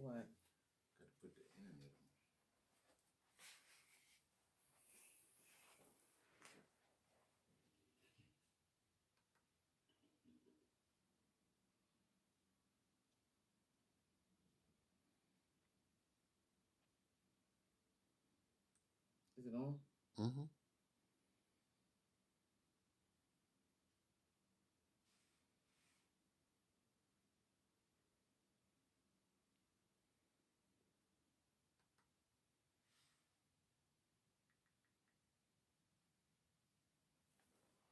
What? Gotta put the internet on. Is it on? Mm-hmm.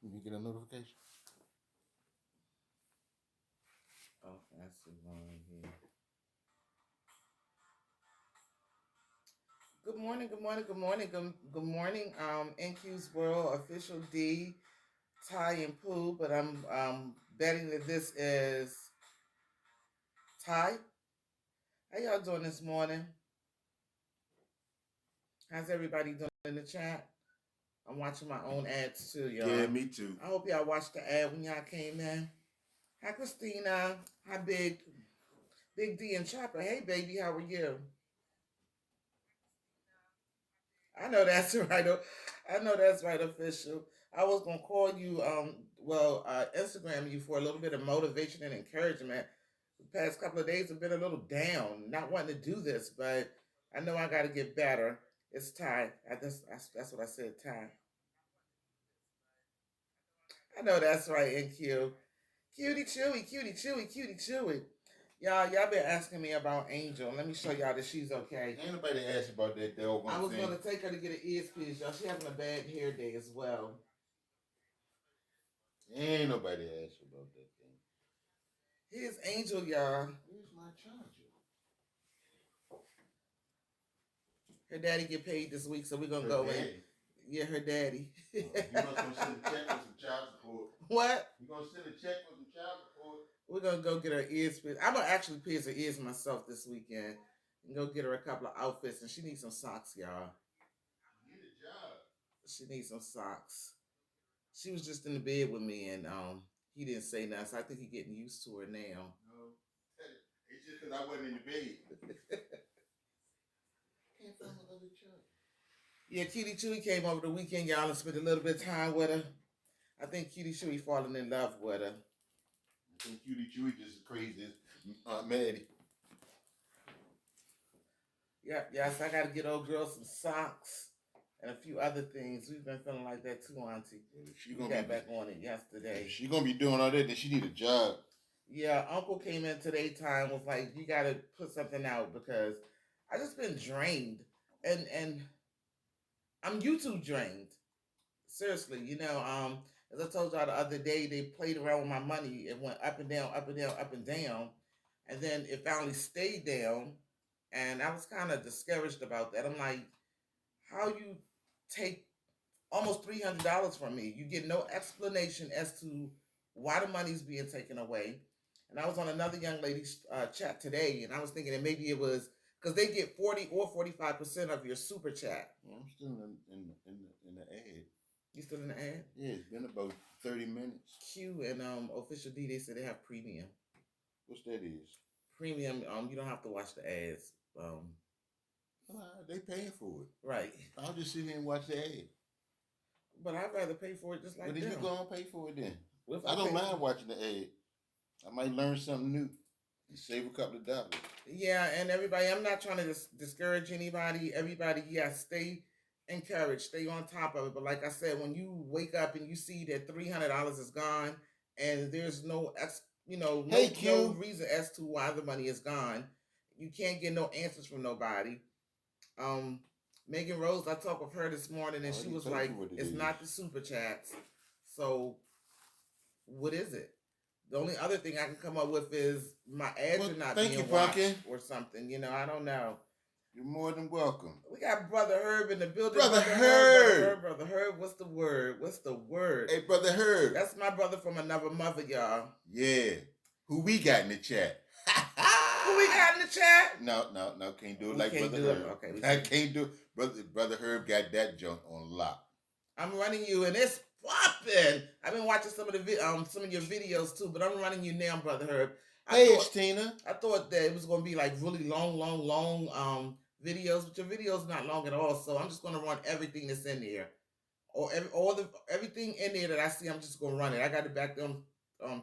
You get a notification? Oh, that's the one here. Good morning, good morning, good morning, good morning. NQ's World Official D, Ty and Pooh, but I'm betting that this is Ty. How y'all doing this morning? How's everybody doing in the chat? I'm watching my own ads too, y'all. Yeah, me too. I hope y'all watched the ad when y'all came in. Hi, Christina. Hi, Big D and Chopper. Hey, baby, how are you? I know that's right. I know that's right, official. I was gonna call you, Instagram you for a little bit of motivation and encouragement. The past couple of days have been a little down, not wanting to do this, but I know I got to get better. It's time. That's what I said. Time. I know that's right. NQ, cutie chewy, cutie chewy. Y'all been asking me about Angel. Let me show y'all that she's okay. Ain't nobody asked about that dog I was thing. gonna take her to get an ears piece, y'all. She having a bad hair day as well. Ain't nobody asked about that thing. Here's Angel, y'all. Where's my charger? Her daddy get paid this week, so we're gonna Her go daddy? in. Yeah, her daddy. You must gonna send a check for some child support. What? You gonna send a check for some child support? We're gonna go get her ears pierced. I'm gonna actually pierce her ears myself this weekend and go get her a couple of outfits. And she needs some socks, y'all. Get a job. She needs some socks. She was just in the bed with me, and he didn't say nothing. So I think he's getting used to her now. No, it's just because I wasn't in the bed. Can't find another charger. Yeah, Cutie Chewy came over the weekend, y'all, and spent a little bit of time with her. I think Cutie Chewy falling in love with her. I think Cutie Chewy just as crazy as Aunt Maddie. Yep, yes, I gotta get old girl some socks and a few other things. We've been feeling like that too, Auntie. She We got back on it yesterday. She gonna be doing all that, then she need a job. Yeah, Uncle came in today time, was like, you gotta put something out because I just been drained. And I'm YouTube drained. Seriously, as I told y'all the other day, they played around with my money. It went up and down, up and down, up and down. And then it finally stayed down. And I was kind of discouraged about that. I'm like, how you take almost $300 from me? You get no explanation as to why the money's being taken away. And I was on another young lady's chat today, and I was thinking that maybe it was because they get 40 or 45% of your super chat. Yeah, I'm still in the ad. You still in the ad? Yeah, it's been about 30 minutes. Q and Official D, they said they have premium. What's that is? Premium, you don't have to watch the ads. They paying for it. Right. I'll just sit here and watch the ad. But I'd rather pay for it just like that. But then you go and pay for it then. If I don't mind watching the ad. I might learn something new and save a couple of dollars. Yeah, and everybody, I'm not trying to discourage anybody. Everybody, yes, stay encouraged, stay on top of it. But like I said, when you wake up and you see that $300 is gone and there's no no reason as to why the money is gone, you can't get no answers from nobody. Megan Rose, I talked with her this morning and she was like, it's not the super chats. So what is it? The only other thing I can come up with is my ads are not being watched or something. I don't know. You're more than welcome. We got Brother Herb in the building. Brother Herb. Brother Herb. What's the word? Hey, Brother Herb. That's my brother from another mother, y'all. Yeah. Who we got in the chat? Who we got in the chat? No. Can't do it like Brother Herb. Okay. I can't do it. Brother Herb got that junk on lock. I'm running you, and it's popping. I've been watching some of your videos too, but I'm running you now, Brother Herb. Hey, it's Tina. I thought that it was going to be like really long videos, but your video's not long at all. So I'm just going to run everything that's in there, or everything in there that I see. I'm just going to run it. I got it back on um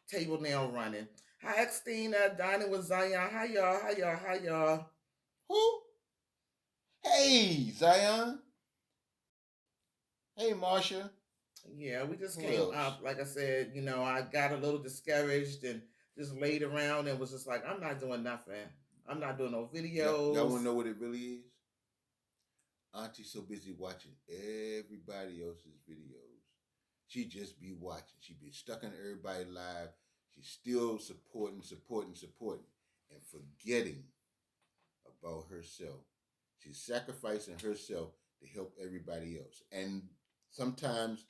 table now running. Hi, Xtina, dining with Zion. Hi y'all. Hi y'all. Hi y'all. Who? Hey, Zion. Hey, Marsha. Yeah, we just came up. Like I said, I got a little discouraged and just laid around and was just like, I'm not doing nothing. I'm not doing no videos. Y'all want to know what it really is? Auntie's so busy watching everybody else's videos. She just be watching. She be stuck in everybody live. She's still supporting, and forgetting about herself. She's sacrificing herself to help everybody else. And sometimes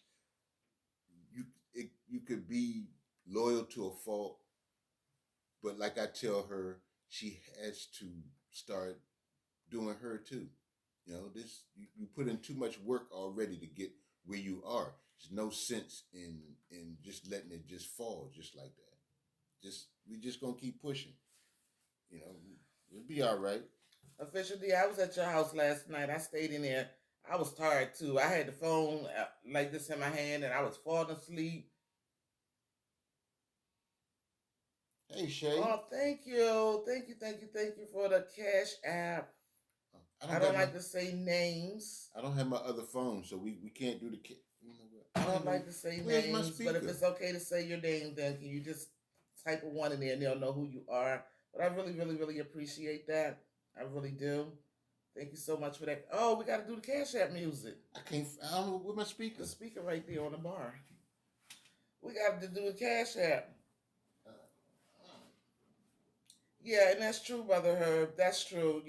you could be loyal to a fault, but like I tell her, she has to start doing her too. This you put in too much work already to get where you are. There's no sense in just letting it just fall just like that. We just gonna keep pushing. It'll be all right. Official D, I was at your house last night. I stayed in there. I was tired too. I had the phone like this in my hand, and I was falling asleep. Hey, Shay. Oh, thank you for the Cash App. I don't like to say names. I don't have my other phone, so we can't do the. I don't like to say names, but if it's okay to say your name, then can you just type a one in there and they'll know who you are. But I really, really, really appreciate that. I really do. Thank you so much for that. Oh, we got to do the Cash App music. I don't know where my speaker. The speaker right there on the bar. We got to do the Cash App. Yeah, and that's true, Brother Herb. That's true,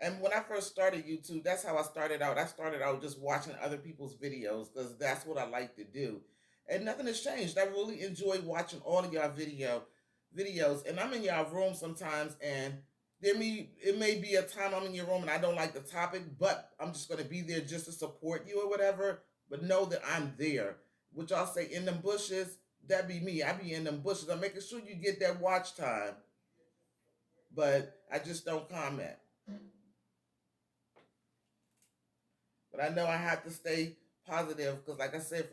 And when I first started YouTube, that's how I started out. I started out just watching other people's videos because that's what I like to do. And nothing has changed. I really enjoy watching all of y'all videos. And I'm in y'all room sometimes, and it may be a time I'm in your room and I don't like the topic, but I'm just going to be there just to support you or whatever. But know that I'm there. What y'all say, in them bushes, that be me. I be in them bushes. I'm making sure you get that watch time. But I just don't comment. But I know I have to stay positive because, like I said,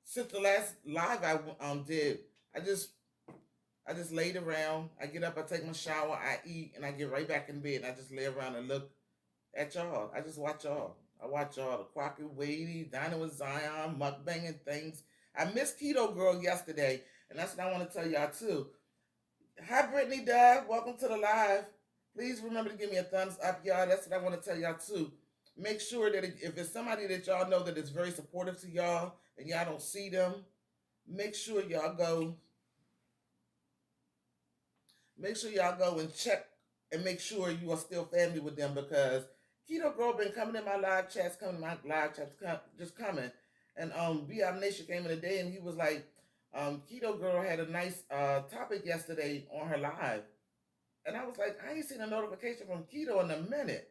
since the last live I did, I just laid around. I get up, I take my shower, I eat, and I get right back in bed. And I just lay around and look at y'all. I just watch y'all. I watch y'all, the Crockett Wady, Dining with Zion, mukbanging things. I missed Keto Girl yesterday, and that's what I want to tell y'all too. Hi, Brittany Dad. Welcome to the live. Please remember to give me a thumbs up, y'all. That's what I want to tell y'all too. Make sure that if it's somebody that y'all know that is very supportive to y'all and y'all don't see them, make sure y'all go. Make sure y'all go and check and make sure you are still family with them because Keto Girl been coming in my live chats, just coming. And BM Nation came in today and he was like, Keto Girl had a nice topic yesterday on her live. And I was like, I ain't seen a notification from Keto in a minute.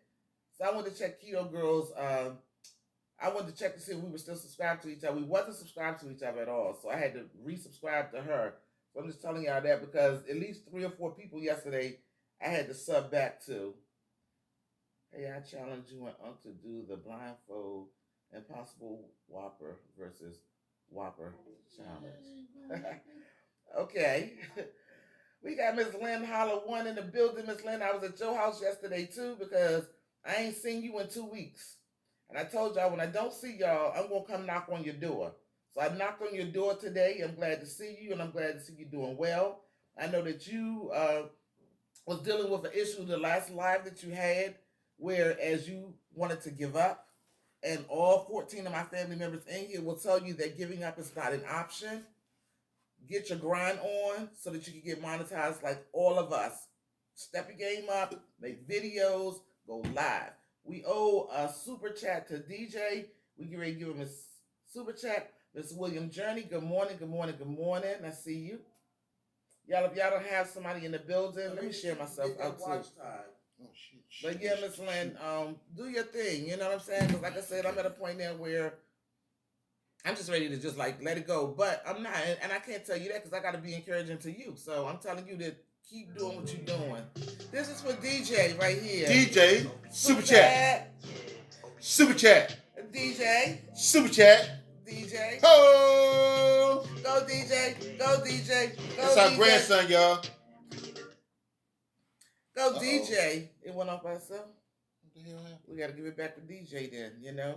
So I wanted to check Keto Girl's, I wanted to check to see if we were still subscribed to each other. We wasn't subscribed to each other at all. So I had to resubscribe to her. So I'm just telling y'all that because at least 3 or 4 people yesterday I had to sub back to. Hey, I challenge you and Unc to do the blindfold Impossible Whopper versus Whopper challenge. Okay. We got Miss Lynn Holler 1 in the building. Miss Lynn, I was at your house yesterday too because I ain't seen you in 2 weeks. And I told y'all when I don't see y'all, I'm going to come knock on your door. So I knocked on your door today. I'm glad to see you and I'm glad to see you doing well. I know that you was dealing with an issue the last live that you had whereas you wanted to give up. And all 14 of my family members in here will tell you that giving up is not an option. Get your grind on so that you can get monetized like all of us. Step your game up, make videos, go live. We owe a super chat to DJ. We get ready to give him a super chat. Miss William Journey, good morning, good morning, good morning. I see you. Y'all, if y'all don't have somebody in the building, let me share myself out too. Oh, shit. But yeah, Miss Lynn, do your thing. You know what I'm saying? Because like I said, I'm at a point now where I'm just ready to just like let it go. But I'm not, and I can't tell you that because I got to be encouraging to you. So I'm telling you to keep doing what you're doing. This is for DJ right here. DJ, super chat. Super chat. DJ. Super chat. DJ. Ho! Go DJ. Go DJ. Go That's DJ. our grandson, y'all. Go DJ. It went off by itself. What the hell happened? We got to give it back to DJ then, you know?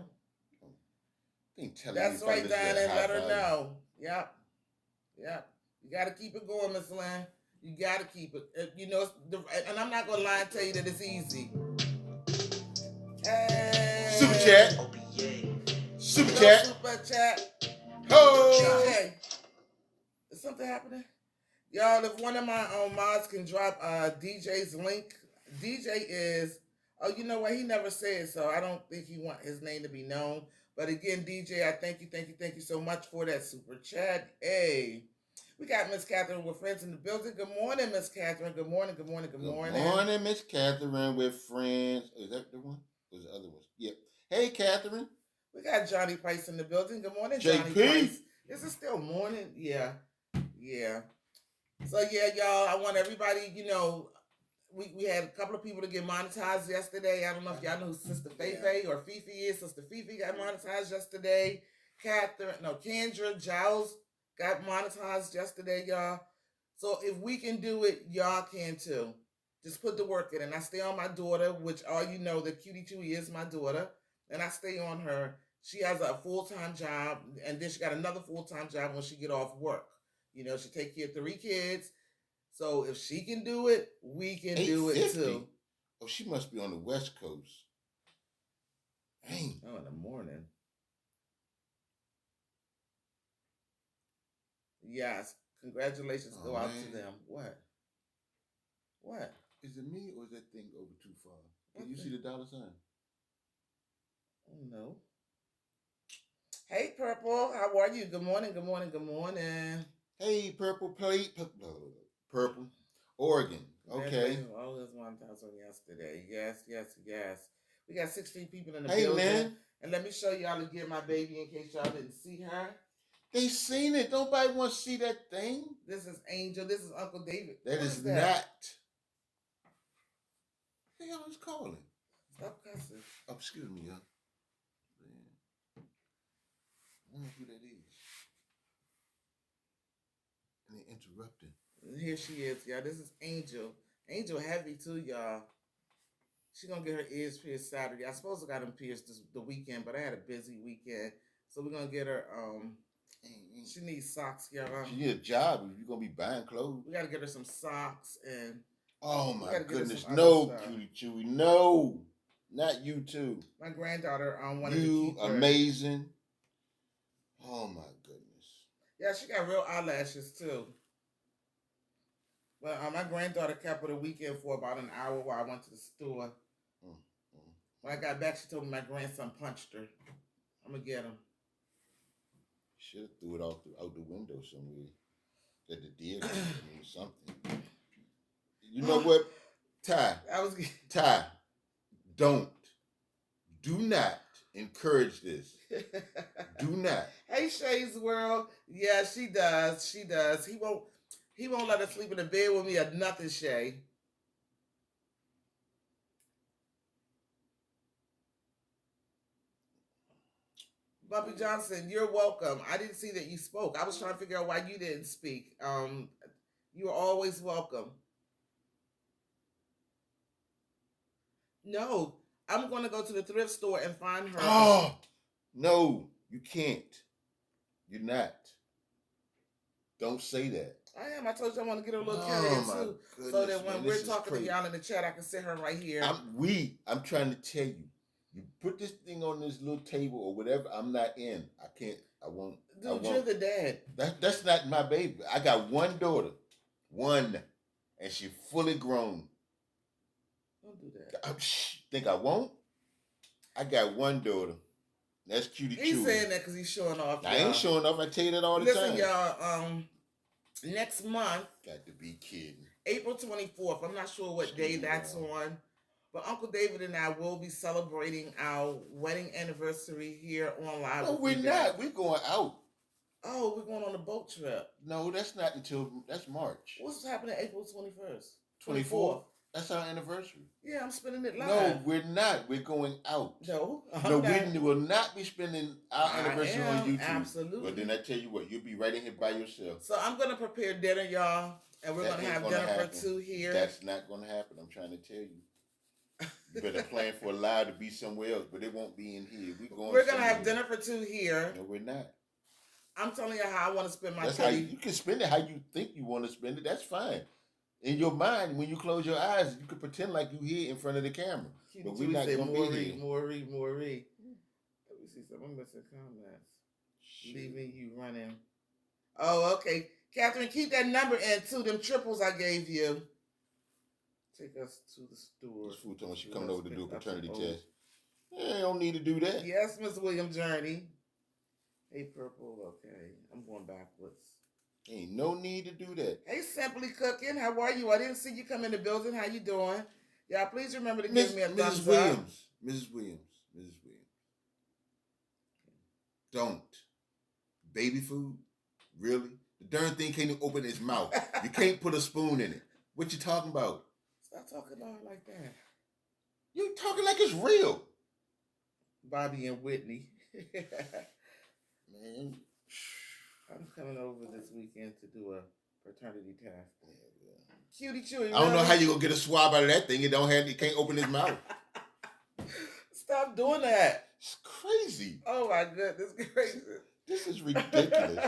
That's right, Diana. Let her know. Yep. Yep. You got to keep it going, Miss Lynn. You got to keep it. You know, and I'm not going to lie and tell you that it's easy. Hey. Super chat. Super chat. Super chat. Ho! DJ. Is something happening? Y'all, if one of my mods can drop DJ's link. DJ is, oh, you know what? He never said, so I don't think he want his name to be known. But again, DJ, I thank you so much for that super chat. Hey, we got Miss Catherine with friends in the building. Good morning, Miss Catherine. Good morning. Good morning, Miss Catherine with friends. Is that the one? Or is the other one? Yep. Hey, Catherine. We got Johnny Price in the building. Good morning, Johnny Price. Is it still morning? Yeah. So yeah, y'all, I want everybody, you know, we had a couple of people to get monetized yesterday. I don't know if y'all know who Sister Feifei or Fifi is. Sister Fifi got monetized yesterday. Kendra Giles got monetized yesterday, y'all. So if we can do it, y'all can too. Just put the work in. And I stay on my daughter, which all you know that Cutie Chewy is my daughter. And I stay on her. She has a full-time job. And then she got another full-time job when she get off work. You know, she take care of 3 kids. So if she can do it, we can do it too. Oh, she must be on the West Coast. Dang. Oh, in the morning. Yes. Congratulations go out to them. What? Is it me or is that thing over too far? Can you see the dollar sign? Oh, no. Hey, Purple. How are you? Good morning. Hey, Purple Plate. Purple. Oregon. Okay. Oh, there's one thousand yesterday. Yes. We got 16 people in the building. Man. And let me show y'all again my baby in case y'all didn't see her. They seen it. Nobody wants to see that thing. This is Angel. This is Uncle David. That is not. What the hell is calling? Stop cussing. Oh, excuse me, y'all. I don't know who that is. And they interrupted. Here she is, y'all. This is Angel. Angel heavy too, y'all. She gonna get her ears pierced Saturday. I suppose I got them pierced the weekend, but I had a busy weekend. So we're gonna get her she needs socks, y'all. She need a job if you're gonna be buying clothes. We gotta get her some socks and oh my goodness. No, Cutie Chewy. No. Not you too. My granddaughter wanted you to keep her. Amazing. Oh my goodness. Yeah, she got real eyelashes too. But my granddaughter kept her the weekend for about an hour while I went to the store. When I got back, she told me my grandson punched her. I'm gonna get him. Should have threw it out the window somewhere. That the deer or something. You know what, Ty? Ty, do not encourage this. Do not. Hey, Shay's World. Yeah, she does. He won't let her sleep in the bed with me or nothing, Shay. Bumpy Johnson, you're welcome. I didn't see that you spoke. I was trying to figure out why you didn't speak. You are always welcome. No, I'm going to go to the thrift store and find her. Oh, no, you can't. You're not. Don't say that. I am. I told you I want to get her a little carrier too. Goodness, so that when we're talking to y'all in the chat, I can sit her right here. I'm trying to tell you. You put this thing on this little table or whatever, I'm not in. I can't. I won't. Dude, you're the dad. That's not my baby. I got one daughter. One. And she's fully grown. Don't do that. Think I won't? I got one daughter. That's Cutie Chewy. He's saying that because he's showing off. I ain't showing off. I tell you that all the time. Listen, y'all. Next month. Got to be kidding. April 24th. I'm not sure what day that's on. But Uncle David and I will be celebrating our wedding anniversary here on live No, with we're you guys. not. We're going out. Oh, we're going on a boat trip. No, that's not until that's March What's happening April 21st? 24th. That's our anniversary. Yeah, I'm spending it live. No, we're not. We're going out. No, no, we will not be spending our anniversary on YouTube. Absolutely. Well, then I tell you what, you'll be right in here by yourself. So I'm gonna prepare dinner, y'all, and we're gonna have dinner for two here. That's not gonna happen. I'm trying to tell you. You better plan for a live to be somewhere else, but it won't be in here. We're gonna have dinner for two here. No, we're not. I'm telling you how I want to spend my That's time. you can spend it how you think you want to spend it. That's fine. In your mind, when you close your eyes, you can pretend like you here in front of the camera. But we're not going to be here. Maury. Let me see something. I'm missing comments. Shit. Leaving you running. Oh, okay. Catherine, keep that number in too. Them triples I gave you. Take us to the store. This fool told me she's coming over to do a paternity test. Yeah, I don't need to do that. Yes, Miss William Journey. Hey, Purple. Okay. I'm going backwards. Ain't no need to do that. Hey, Simply Cooking. How are you? I didn't see you come in the building. How you doing? Yeah, please remember to give me a thumbs up. Mrs. Williams. Don't. Baby food? Really? The darn thing can't even open its mouth. You can't put a spoon in it. What you talking about? Stop talking about it like that. You talking like it's real. Bobby and Whitney. Man. I'm coming over this weekend to do a paternity test. Yeah. Cutie Chewy. I don't know how you gonna get a swab out of that thing. It can't open his mouth. Stop doing that. It's crazy. Oh my goodness, crazy. This is ridiculous.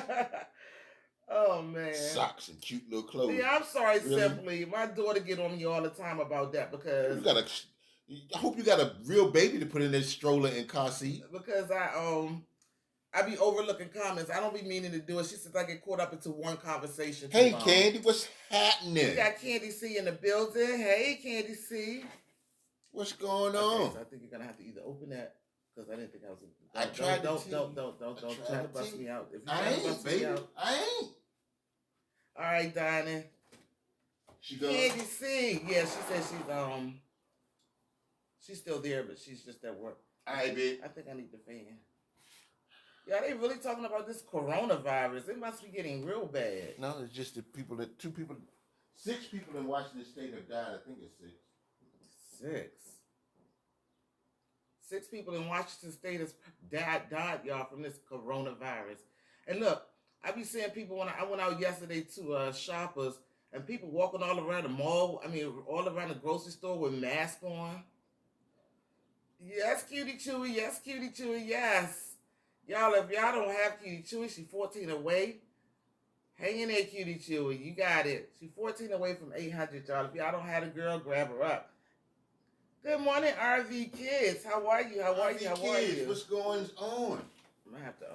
Oh man. Socks and cute little clothes. Yeah, I'm sorry, really? Simply. My daughter get on me all the time about that because I hope you got a real baby to put in this stroller and car seat. Because I be overlooking comments. I don't be meaning to do it. She says I get caught up into one conversation. Hey, Candy, what's happening? We got Candy C in the building. Hey, Candy C. What's going on? Okay, so I think you're gonna have to either open that because I didn't think I was. Don't try to bust me out. If you try to bust me out, I ain't. All right, Dinah. Candy C. Yeah, she says she's still there, but she's just at work. All right, babe. I think I need the fan. Yeah, they really talking about this coronavirus. It must be getting real bad. No, it's just the people that 6 people in Washington State have died. I think it's 6. 6 people in Washington State has died, y'all, from this coronavirus. And look, I be seeing people when I went out yesterday to Shoppers, and people walking all around the mall. I mean, all around the grocery store with masks on. Yes, Cutie Chewy. Yes, Cutie Chewy. Yes. Y'all, if y'all don't have Cutie Chewy, she's 14 away. Hang in there, Cutie Chewy. You got it. She's 14 away from 800, y'all. If y'all don't have a girl, grab her up. Good morning, RV Kids. How are you? How are you? What's going on? I'm gonna have to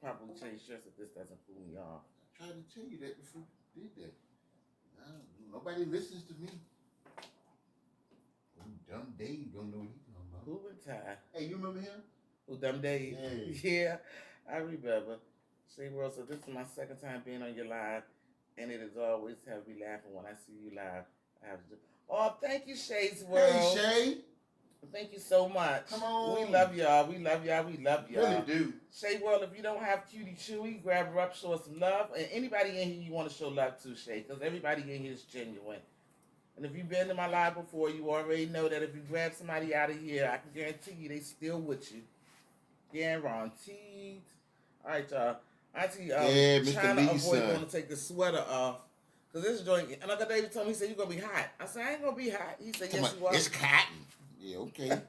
probably change shirts if this doesn't fool me off. I tried to tell you that before you did that. No, nobody listens to me. Dumb Dave don't know what he's talking about. Who and Ty? Hey, you remember him? Who, Dumb Dave? Yeah. Yeah, I remember. Say, World, so this is my second time being on your live, and it is always have me laughing when I see you live. I have to. Oh, thank you, Shay's World. Hey, Shay. Thank you so much. Come on. We love y'all. We love y'all. Really do. Shay World, if you don't have Cutie Chewy, grab her up, show us some love. And anybody in here you want to show love to, Shay, because everybody in here is genuine. And if you've been to my live before, you already know that if you grab somebody out of here, I can guarantee you they still with you. Guaranteed. All right, y'all. Auntie, trying to avoid going to take the sweater off. Because this joint, and Uncle David told me, he said, you're going to be hot. I said, I ain't going to be hot. He said, yes, you are. It's cotton. Yeah, okay.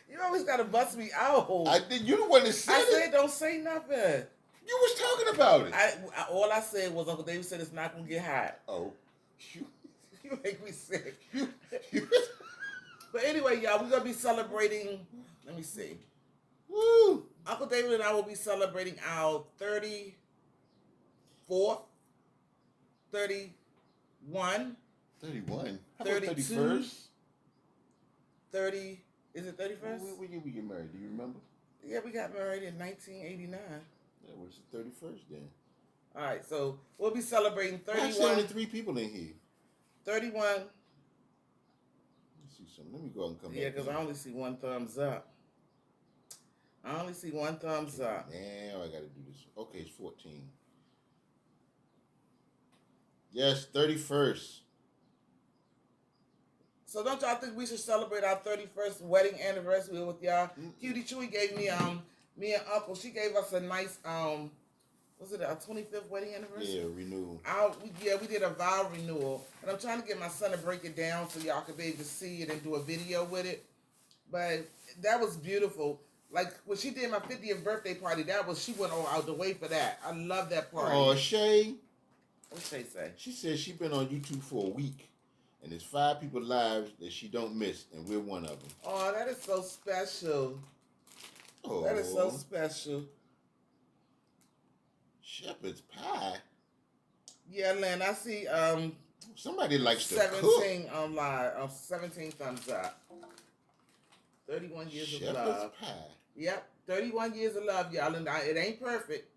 You always got to bust me out. I did. You the one that said it. I said, don't say nothing. You was talking about it. All I said was Uncle David said it's not going to get hot. Oh. You make me sick. But anyway, y'all, we're going to be celebrating, let me see. Woo! Uncle David and I will be celebrating our 34th, 31. 31? How 32, about 31st? 30, is it 31st? When did we get married? Do you remember? Yeah, we got married in 1989. Yeah, well, it's the 31st then. All right, so we'll be celebrating 31. There's 73 people in here. 31. see something. Let me go and come Yeah, back. because I only see one thumbs up. I only see one thumbs up. Now I got to do this. Okay, it's 14. Yes, 31st. So don't y'all think we should celebrate our 31st wedding anniversary with y'all? Cutie Chewy gave me and Uncle, she gave us a nice, was it our 25th wedding anniversary? Yeah, renewal. We did a vow renewal. And I'm trying to get my son to break it down so y'all can be able to see it and do a video with it. But that was beautiful. Like when she did my 50th birthday party, she went all out the way for that. I love that party. Oh, Shay. What'd Shay say? She said she been on YouTube for a week. And there's 5 people lives that she don't miss, and we're one of them. Oh, that is so special. Oh. That is so special. Shepherd's pie. Yeah, Lynn, I see somebody likes 17 to cook. Live. 17 thumbs up. 31 years Shepherd's of love. pie. Yep, 31 years of love, y'all. And it ain't perfect.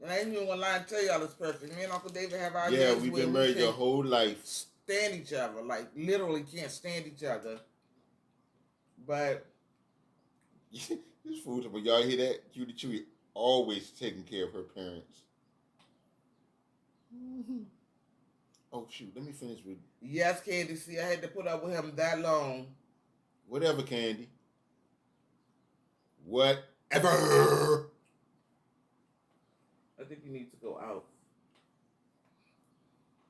And I ain't even gonna lie and tell y'all it's perfect. Me and Uncle David have our years we've been married your whole life. Stand each other, like literally can't stand each other. But this food, when y'all hear that, Cutie Chewy always taking care of her parents. Mm-hmm. Oh shoot, let me finish with. Yes, Candy. See, I had to put up with him that long. Whatever, Candy. Whatever. I think you need to go out.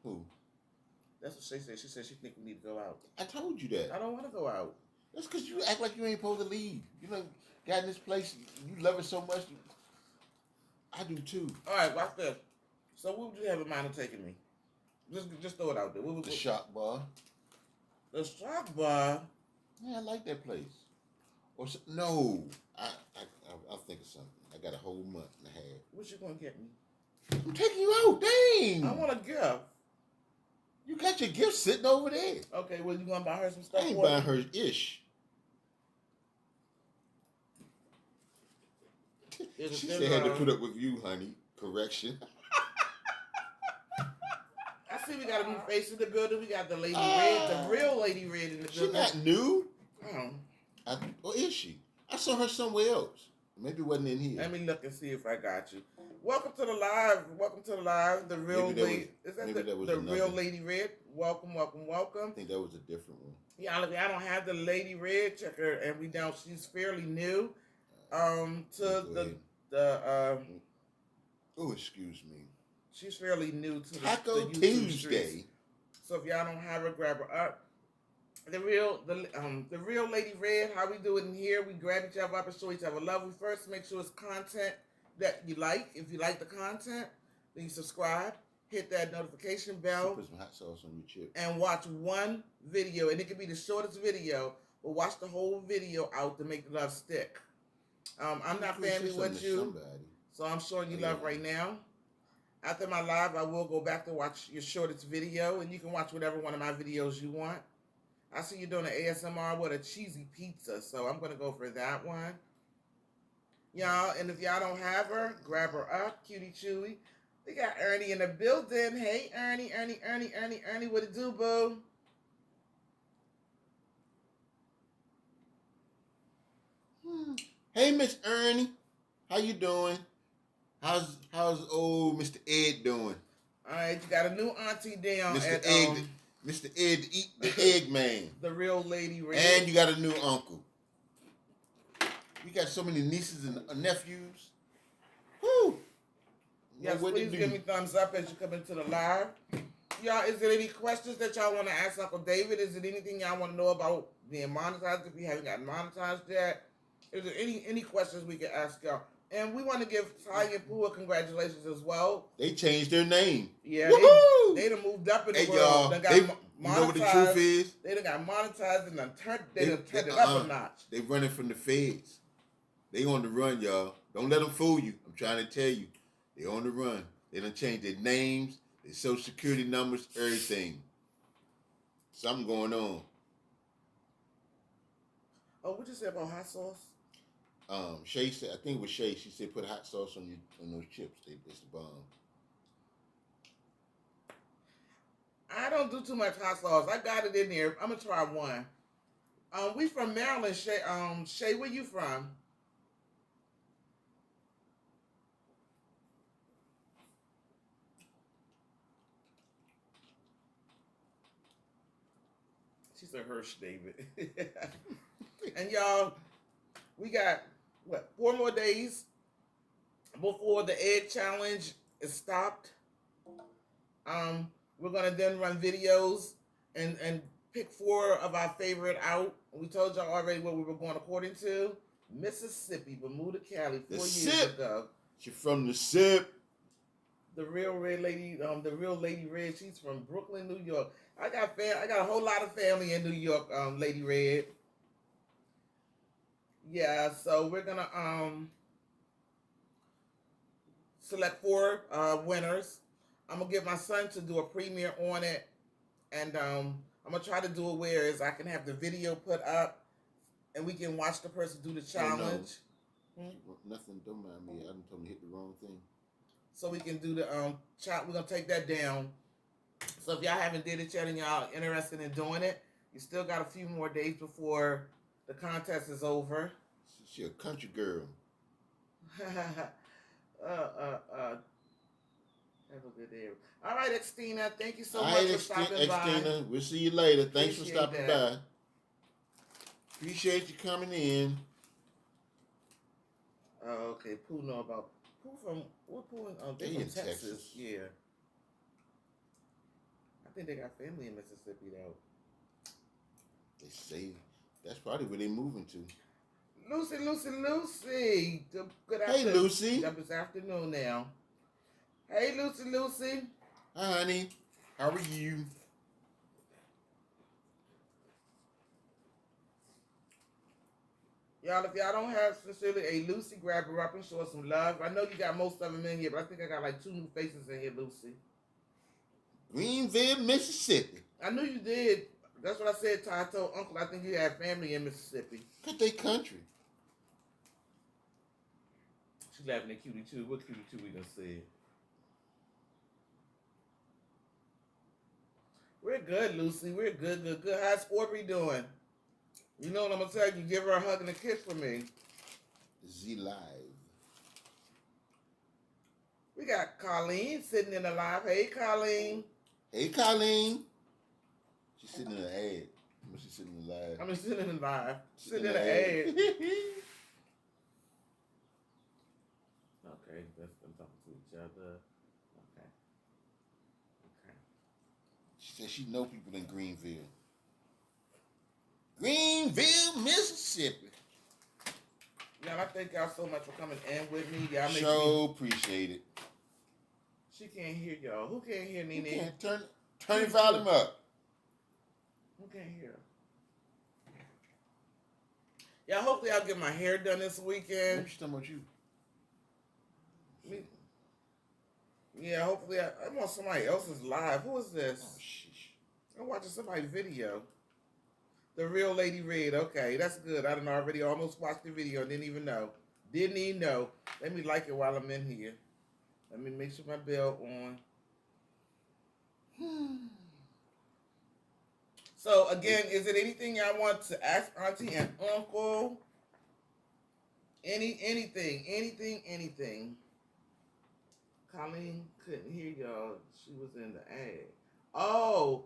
Who? That's what she said. She said she think we need to go out. I told you that. I don't want to go out. That's because you act like you ain't supposed to leave. You know, got in this place, you love it so much. I do too. All right, watch this. So what would you have in mind of taking me? Just throw it out there. The Shock Bar. The Shock Bar? Yeah, I like that place. Or no, I'll think of something. I got a whole month and a half. What you gonna get me? I'm taking you out. Dang. I want a gift. You got your gift sitting over there. Okay, well, you gonna buy her some stuff? I ain't buying her ish. She said I had to put up with you, honey. Correction. I see we got a new face in the building. We got the Lady Red, the real Lady Red in the building. She's not new. Oh. Or is she? I saw her somewhere else. Maybe it wasn't in here. Let me look and see if I got you. Welcome to the live. Welcome to the live. The real lady. Is that the real Lady Red? Welcome, welcome, welcome. I think that was a different one. Yeah, I don't have the Lady Red. Check her, and we don't. She's fairly new. To the oh, excuse me. She's fairly new to Taco the YouTube Tuesday. Streets. So if y'all don't have her, grab her up. The real Lady Red, how we do it in here, we grab each other up and show each other love. We first make sure it's content that you like. If you like the content, then you subscribe, hit that notification bell. Put some hot sauce on your chip. And watch one video. And it can be the shortest video, but watch the whole video out to make the love stick. I'm not family with you, so I'm showing you love right now. After my live, I will go back to watch your shortest video, and you can watch whatever one of my videos you want. I see you doing an ASMR with a cheesy pizza, so I'm going to go for that one. Y'all, and if y'all don't have her, grab her up, Cutie Chewy. We got Ernie in the building. Hey, Ernie, what it do, boo? Hey, Miss Ernie, how you doing? How's old Mr. Ed doing? All right, you got a new auntie down Mr. Ed, eat the egg man. The real Lady Red. And you got a new uncle. We got so many nieces and nephews. Woo! Yes, please give me thumbs up as you come into the live. Y'all, is there any questions that y'all want to ask Uncle David? Is there anything y'all want to know about being monetized if you haven't gotten monetized yet? Is there any questions we can ask y'all? And we want to give Ty and Pua congratulations as well. They changed their name. Yeah, they done moved up in the world. Y'all, they got monetized. You know what the truth is? They done got monetized and turned it up a notch. They running from the feds. They on the run, y'all. Don't let them fool you. I'm trying to tell you. They on the run. They done changed their names, their social security numbers, everything. Something going on. Oh, what you say about hot sauce? Shay said, I think it was Shay. She said, put hot sauce on those chips. It's the bomb. I don't do too much hot sauce. I got it in there. I'm gonna try one. We from Maryland, Shay. Shay, where you from? She's a Hirsch, David. And y'all, we got what 4 more days before the egg challenge is stopped. We're gonna then run videos and pick 4 of our favorite out. We told y'all already what we were going according to Mississippi, Bermuda, Cali, The 4 years sip. ago. She from the sip. The real red lady, the real lady red. She's from Brooklyn, New York. I got a whole lot of family in New York. Lady Red. Yeah, so we're gonna select 4 winners. I'm gonna get my son to do a premiere on it, and I'm gonna try to do it where is I can have the video put up, and we can watch the person do the challenge. Oh, no. Nothing. Don't mind me. I done told me to hit the wrong thing. So we can do the chat. We're gonna take that down. So if y'all haven't did it yet and y'all interested in doing it, you still got a few more days before the contest is over. She a country girl. Have a good day. All right, Xtina, thank you so All much right, for stopping by. Xtina, we'll see you later. Thanks for Appreciate stopping that. by. Appreciate you coming in. Oh, okay. Pooh know about Pooh from what Pooh? They They from in Texas. Yeah. I think they got family in Mississippi though. They say that's probably where they moving to. Lucy. Good Hey, afternoon. Lucy. Yep, it's afternoon now. Hey, Lucy. Hi, honey. How are you? Y'all, if y'all don't have sincerely a Lucy, grab her up and show her some love. I know you got most of them in here, but I think I got like 2 new faces in here, Lucy. Greenville, Mississippi. I knew you did. That's what I said to I told Uncle. I think you have family in Mississippi. Cause they country. She's laughing at Cutie 2. What Cutie 2 we done said? We're good, Lucy. We're good. How's Aubrey doing? You know what I'm gonna tell you? Give her a hug and a kiss for me. Z Live. We got Colleen sitting in the live. Hey, Colleen. Hey, Colleen. She's sitting in the ad. She's sitting in the live. I'm just sitting in the live. Sitting in the the ad. Okay, that's them talking to each other. Okay. She said she know people in Greenville. Greenville, Mississippi. Y'all, I thank y'all so much for coming in with me. Y'all make So appreciate it. She can't hear y'all. Who can't hear Nene? You can't turn the volume up. Who can't hear? Yeah, hopefully I'll get my hair done this weekend. What you talking about you? Yeah, hopefully I want somebody else's live. Who is this? Oh, sheesh. I'm watching somebody's video. The real Lady Red. Okay, that's good. I done already almost watched the video. Didn't even know. Let me like it while I'm in here. Let me make sure my bell on. So again, is it anything y'all want to ask Auntie and Uncle? Anything. Colleen couldn't hear y'all. She was in the ad. Oh,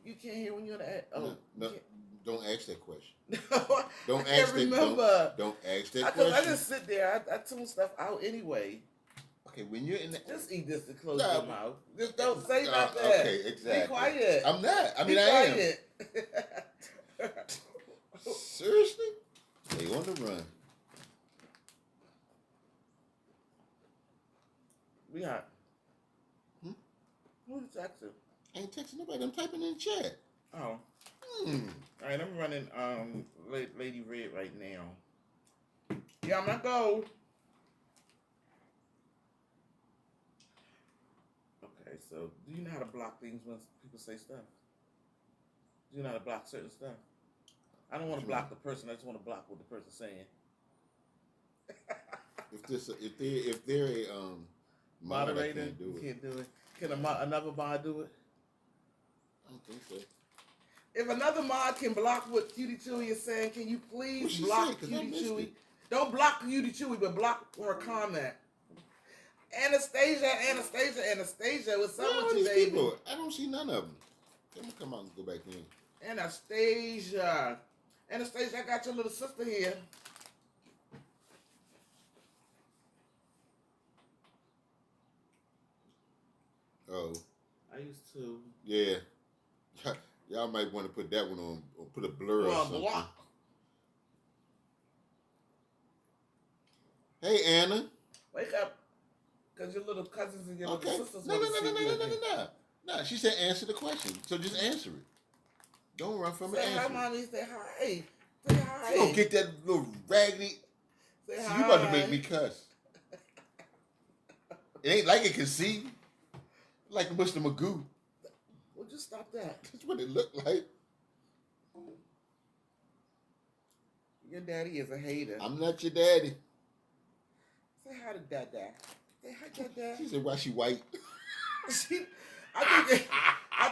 you can't hear when you're in the ad. Oh, no, don't ask that question. Don't ask that. Remember. Don't ask that question. I question. just sit there. I tune stuff out anyway. Okay, when you're in the just eat this to close your mouth. Just don't say nothing. Okay, exactly. Be quiet. I'm not. I mean, I am. Seriously? They on the run. We got. Who's texting? I ain't texting nobody. I'm typing in the chat. Oh. All right, I'm running Lady Red right now. Yeah, I'm gonna go. Okay, so do you know how to block things when people say stuff? Do you know how to block certain stuff? I don't want to block the person. I just want to block what the person's saying. if they're a moderator, you can't do it. Can another mod do it? I don't think so. If another mod can block what Cutie Chewy is saying, can you please What she block say? Cause I Cutie missed Chewy? it. Don't block Cutie Chewy, but block her comment. Anastasia, Anastasia, Anastasia, what's Where up are with all you, these baby? people? I don't see none of them. Let me come out and go back in. Anastasia. Anastasia, I got your little sister here. Oh. I used to. Yeah. Y'all might want to put that one on, or put a blur You or want something. block? Hey, Anna. Wake up. Because your little cousins and your Okay. little sisters No, want no, to no, see no, no, you no, again. no, no. No, she said answer the question. So just answer it. Don't run from it. Say hi, Answer it. mommy. Say hi. Say hi. You don't get that little raggedy. Say See, hi. you about to make me cuss. It ain't like it can see. Like Mr. Magoo. Would you stop that? That's what it looked like. Your daddy is a hater. I'm not your daddy. Say hi to Dada. Say hi, Dada. She said, why she white? I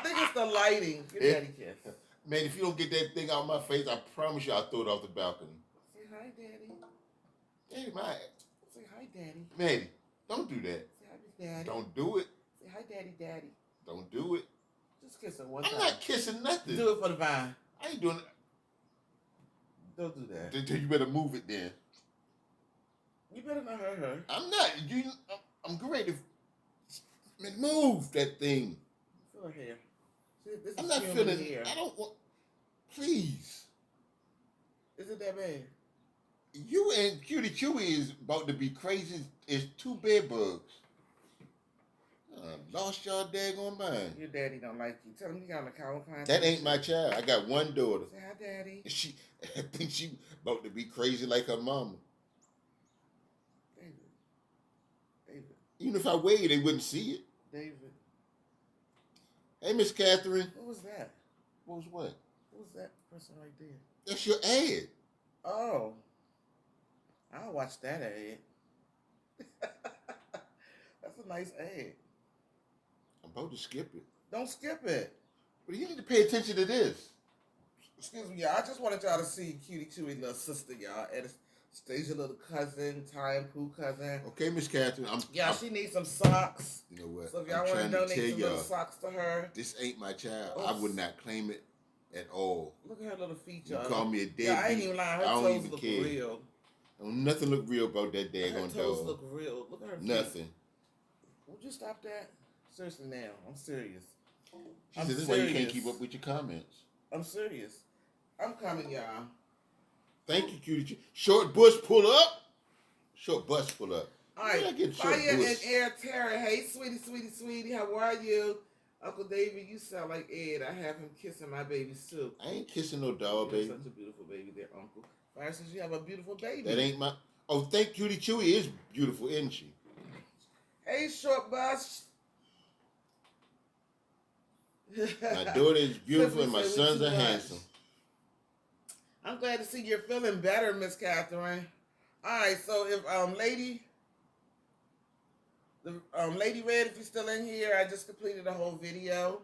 think it's the lighting. Your daddy kiss. Man, if you don't get that thing out of my face, I promise you I'll throw it off the balcony. Say hi, Daddy. Hey, my. Say hi, Daddy. Maddie, don't do that. Say hi, Daddy. Don't do it. Say hi, Daddy, Daddy. Don't do it. Just kiss her one I'm time. not kissing nothing. Do it for the vine. I ain't doing it. Don't do that. Then you better move it then. You better not hurt her. I'm not. I'm great. Man, move that thing. Feel her hair. See, this I'm is not human feeling. hair. I don't want. Please. Is it that bad? You and Cutie Chewy is about to be crazy. It's two bed bugs. Lost y'all daggone mind. Your daddy don't like you. Tell him you got on the Calvin Klein. That ain't my child. I got one daughter. Say hi, Daddy. I think she about to be crazy like her mama. David. Even if I waited, they wouldn't see it. David. Hey, Miss Catherine. What was that? What was what? What was that person right there? That's your ad. Oh. I'll watch that ad. That's a nice ad. I'm about to skip it. Don't skip it. But you need to pay attention to this. Excuse me, y'all. I just wanted y'all to see Cutie Chewy little sister, y'all. Anastasia little cousin, Ty and Pooh cousin. Okay, Miss Catherine. She needs some socks. You know what? So if y'all I'm want to trying to donate tell some y'all, little socks to her. this ain't my child. Oops. I would not claim it at all. Look at her little feet, You y'all. call me a deadbeat. Yeah, I ain't even lying. Her I don't toes even look care. real. Don't nothing look real about that Her daggone toes dog. look real. Look at her feet. Nothing. Would you stop that? Seriously now. I'm serious. She said, this is why you can't keep up with your comments. I'm serious. I'm coming, y'all. Thank you, Cutie. Short bush pull up. Short bus pull up. All right. Where did I get short Fire bush? and Air Terror. Hey, sweetie. How are you? Uncle David, you sound like Ed. I have him kissing my babies too. I ain't kissing no dog, You're baby. such a beautiful baby there, Uncle. Fire says you have a beautiful baby. That ain't my. Oh, thank Cutie Chewy is beautiful, isn't she? Hey, short bus. My daughter is beautiful and my Simply say we sons too are much. handsome. I'm glad to see you're feeling better, Miss Catherine. All right, so if Lady Red, if you're still in here, I just completed a whole video.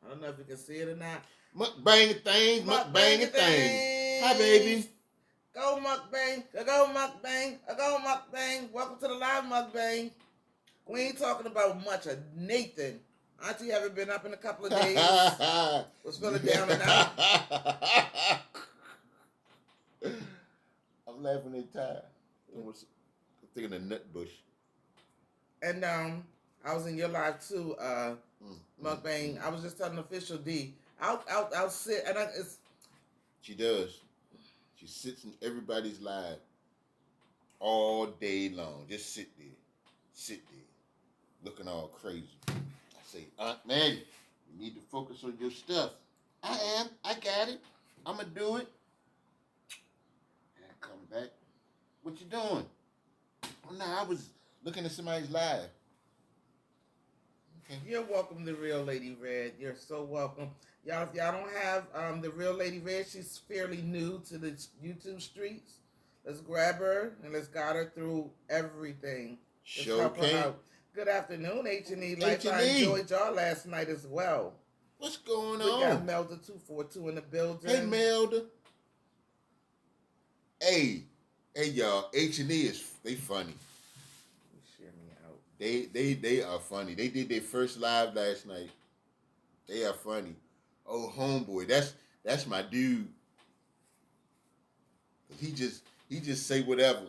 I don't know if you can see it or not. Mukbang things, mukbang things. Hi, baby. Go mukbang, go mukbang, go mukbang. Welcome to the live mukbang. We ain't talking about much of Nathan. Auntie haven't been up in a couple of days. Was feeling down and out. I'm laughing at Ty. I'm thinking of nut bush. And I was in your live too, mukbang. I was just telling Official D. I'll sit and it's. She does. She sits in everybody's live all day long. Just sit there, looking all crazy. I say, Aunt Maggie, you need to focus on your stuff. I am. I got it. I'm gonna do it. And come back. What you doing? Oh, no, I was looking at somebody's live. Okay. You're welcome, the real Lady Red. You're so welcome. Y'all, if y'all don't have the real Lady Red, she's fairly new to the YouTube streets. Let's grab her and let's guide her through everything. Let's Sure help her can. out. Good afternoon, H&E Life. I H&E. enjoyed y'all last night as well. What's going We got on? Melda 242 in the building. Hey, Melda. Hey, y'all. H&E they funny. Share me out. They are funny. They did their first live last night. They are funny. Oh, homeboy, that's my dude. He just say whatever.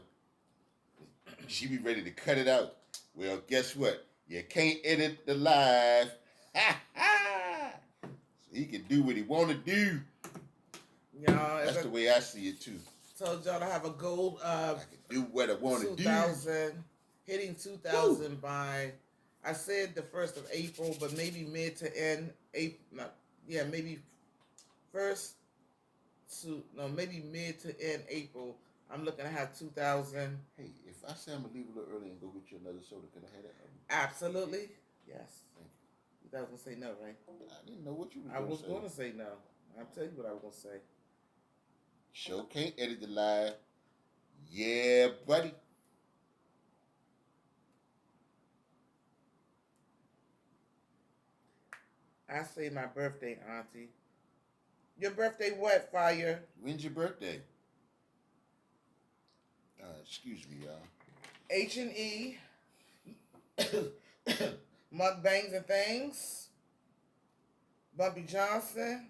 She be ready to cut it out. Well, guess what? You can't edit the live. So he can do what he want to do. Y'all, that's the way I see it too. Told y'all to have a goal of I can do what I want to do. 2,000, hitting 2,000 by, I said the 1st of April, but maybe mid to end April. Maybe maybe mid to end April. I'm looking to have 2,000. Hey, if I say I'm gonna leave a little early and go get you another soda, can I have that? Absolutely, yes. Thank you. You thought I was gonna say no, right? I didn't know what you were I was say. going to say no. I'll tell you what I was gonna say. Show can't edit the live. Yeah, buddy. I say my birthday, Auntie. Your birthday what, Fire? When's your birthday? Excuse me, y'all. H&E. Mukbangs and things. Bumpy Johnson.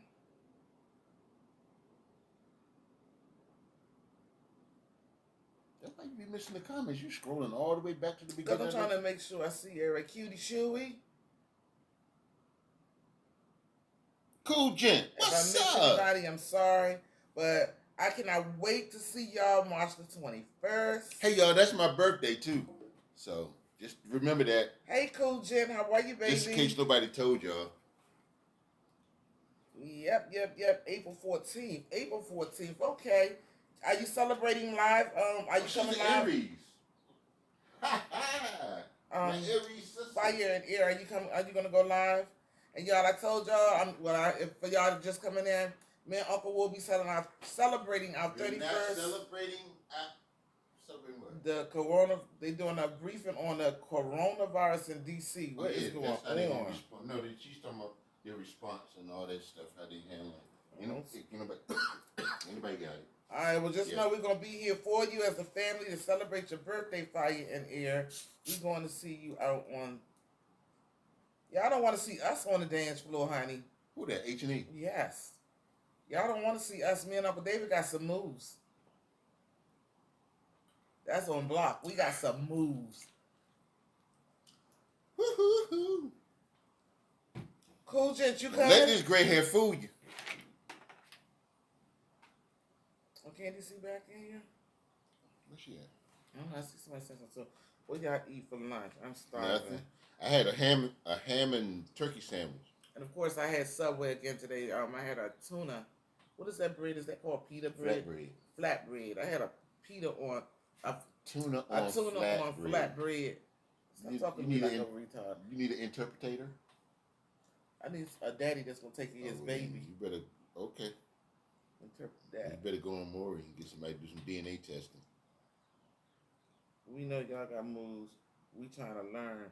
That's why you be missing the comments. You scrolling all the way back to the beginning. Because I'm trying to make sure I see Eric. Cutie Chewy. Cool Gent. What's if I miss anybody, I'm sorry. But I cannot wait to see y'all March the 21st. Hey, y'all, that's my birthday, too. So, just remember that. Hey, Cool Jen, how are you, baby? Just in case nobody told y'all. Yep. April 14th. April 14th. Okay. Are you celebrating live? Are you coming live? Aries. Aries sister. Fire and Air. Are you gonna go live? And y'all, I told y'all, if for y'all just coming in, me and Uncle will be celebrating our 31st. Celebrating what? The They're doing a briefing on the coronavirus in DC. What is going on? No, she's talking about their response and all that stuff, how they handle it. Anybody got it? All right, well, just know we're going to be here for you as a family to celebrate your birthday, Fire and Air. We're going to see you out on... Y'all don't want to see us on the dance floor, honey. Who that, H&E? Yes. Y'all don't want to see us. Me and Uncle David got some moves. That's on block. We got some moves. Woo-hoo-hoo. Cool, Gent, you coming? Let this gray hair fool you. Oh, can't you see back in here? Where's she at? I see somebody saying something. What y'all eat for lunch? I'm starving. Nothing. I had a ham and turkey sandwich. And of course, I had Subway again today. I had a tuna. What is that bread? Is that called pita bread? Flatbread. I had a pita on a tuna on flatbread. Stop talking to me like a retard. You need an interpreter. I need a daddy that's gonna take care of his baby. You better interpret that. You better go on Maury and get somebody to do some DNA testing. We know y'all got moves. We trying to learn.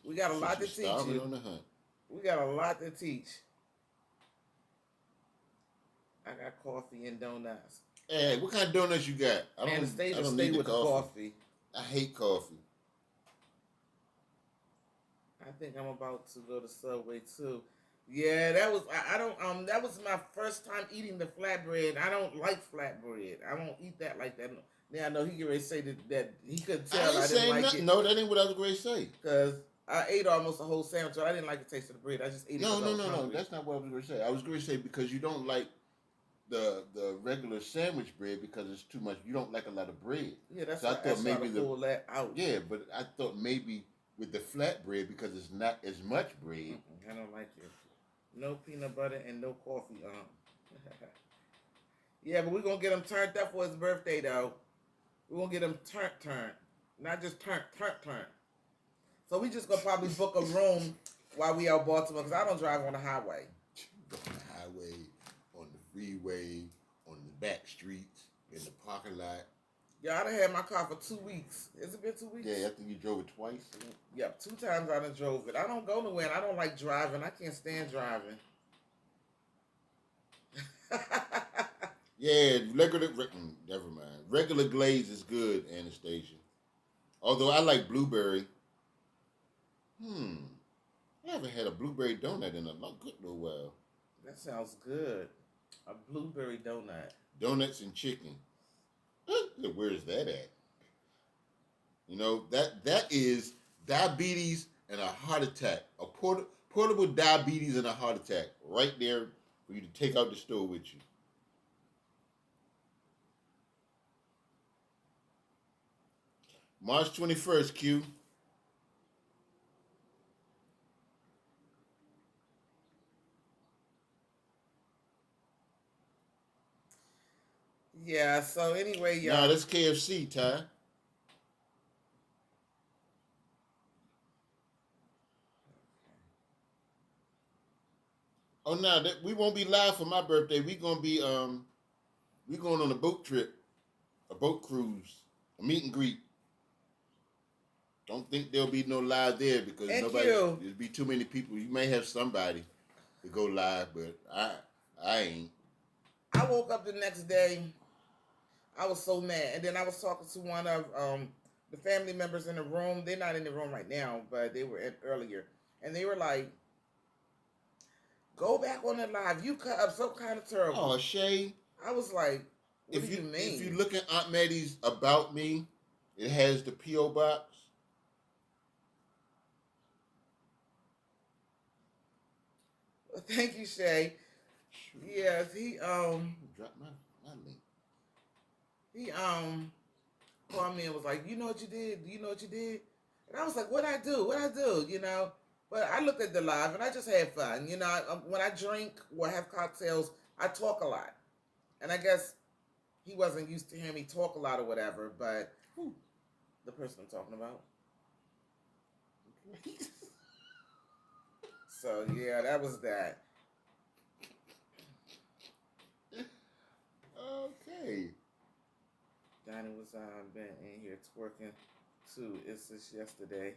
We got a lot to teach you. On the hunt. We got a lot to teach. I got coffee and donuts. Hey, what kind of donuts you got? I don't stay need with the coffee. I hate coffee. I think I'm about to go to Subway too. Yeah, that was that was my first time eating the flatbread. I don't like flatbread. I won't eat that like that. Now I know he can already say that he couldn't tell I didn't like it. No, that ain't what I was going to say. Because I ate almost a whole sandwich, so I didn't like the taste of the bread. I just ate it. No. That's not what I was going to say. I was going to say because you don't like the regular sandwich bread because it's too much. You don't like a lot of bread. Yeah, that's so why I thought maybe pull that out. Yeah, but I thought maybe with the flat bread because it's not as much bread. I don't like it. No peanut butter and no coffee. Yeah, but we're gonna get him turned up for his birthday though. We're gonna get him turned. Not just turned. So we just gonna probably book a room while we out Baltimore because I don't drive on the highway. On the highway, on the freeway, on the back streets, in the parking lot. Yeah, I done had my car for 2 weeks. Has it been 2 weeks? Yeah, after you drove it twice. Yep, 2 times I done drove it. I don't go nowhere and I don't like driving. I can't stand driving. Yeah, regular. Never mind. Regular glaze is good, Anastasia. Although I like blueberry. Hmm. I haven't had a blueberry donut in a good little while. That sounds good. A blueberry donut. Donuts and chicken. Where is that at? You know that is diabetes and a heart attack. A portable diabetes and a heart attack right there for you to take out the store with you. March 21st, Q. Yeah, so anyway, Nah, y'all. that's KFC, Ty. Oh no, we won't be live for my birthday. We going on a boat trip, a boat cruise, a meet and greet. Don't think there'll be no live there because Thank nobody. you. There'll be too many people. You may have somebody to go live, but I ain't. I woke up the next day. I was so mad, and then I was talking to one of the family members in the room. They're not in the room right now, but they were in earlier, and they were like, "Go back on the live. You cut up so kind of Oh, terrible." Shay. I was like, "What do you If you mean?" look at Aunt Maddie's about me, it has the PO box. Thank you, Shay. Yes, Drop my link. he called me and was like, "You know what you did? Do you know what you did?" And I was like, "What I do? What I do?" You know. But I looked at the live and I just had fun. You know, when I drink or have cocktails, I talk a lot, and I guess he wasn't used to hearing me talk a lot or whatever. But Whew. the person I'm talking about. So yeah, that was that. Okay. Donnie was been in here twerking too. It's just yesterday.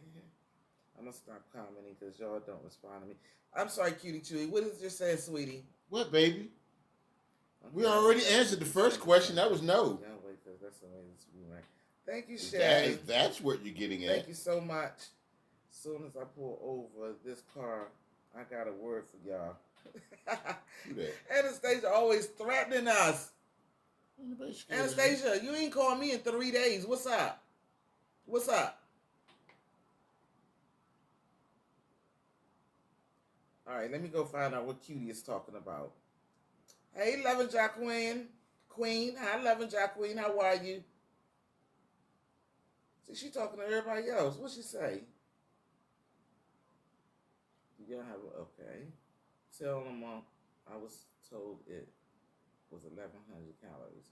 I'm gonna stop commenting because y'all don't respond to me. I'm sorry, cutie chewy. What did you say, sweetie? What, baby? Okay, We already answered the first question. That was no. Yeah, wait, because that's the way this will be right. Thank you, That Shay. is, that's what you're getting at. Thank you so much. As soon as I pull over this car, I got a word for y'all. Do that. Anastasia always threatening us. Anastasia, you ain't called me in 3 days. What's up? What's up? All right, let me go find out what Cutie is talking about. Hey, Lovin' Jack Queen. Queen. Hi, Lovin' Jack Queen. How are you? See, she talking to everybody else. What she say? You gotta have a, okay. Tell them I was told it was 1,100 calories.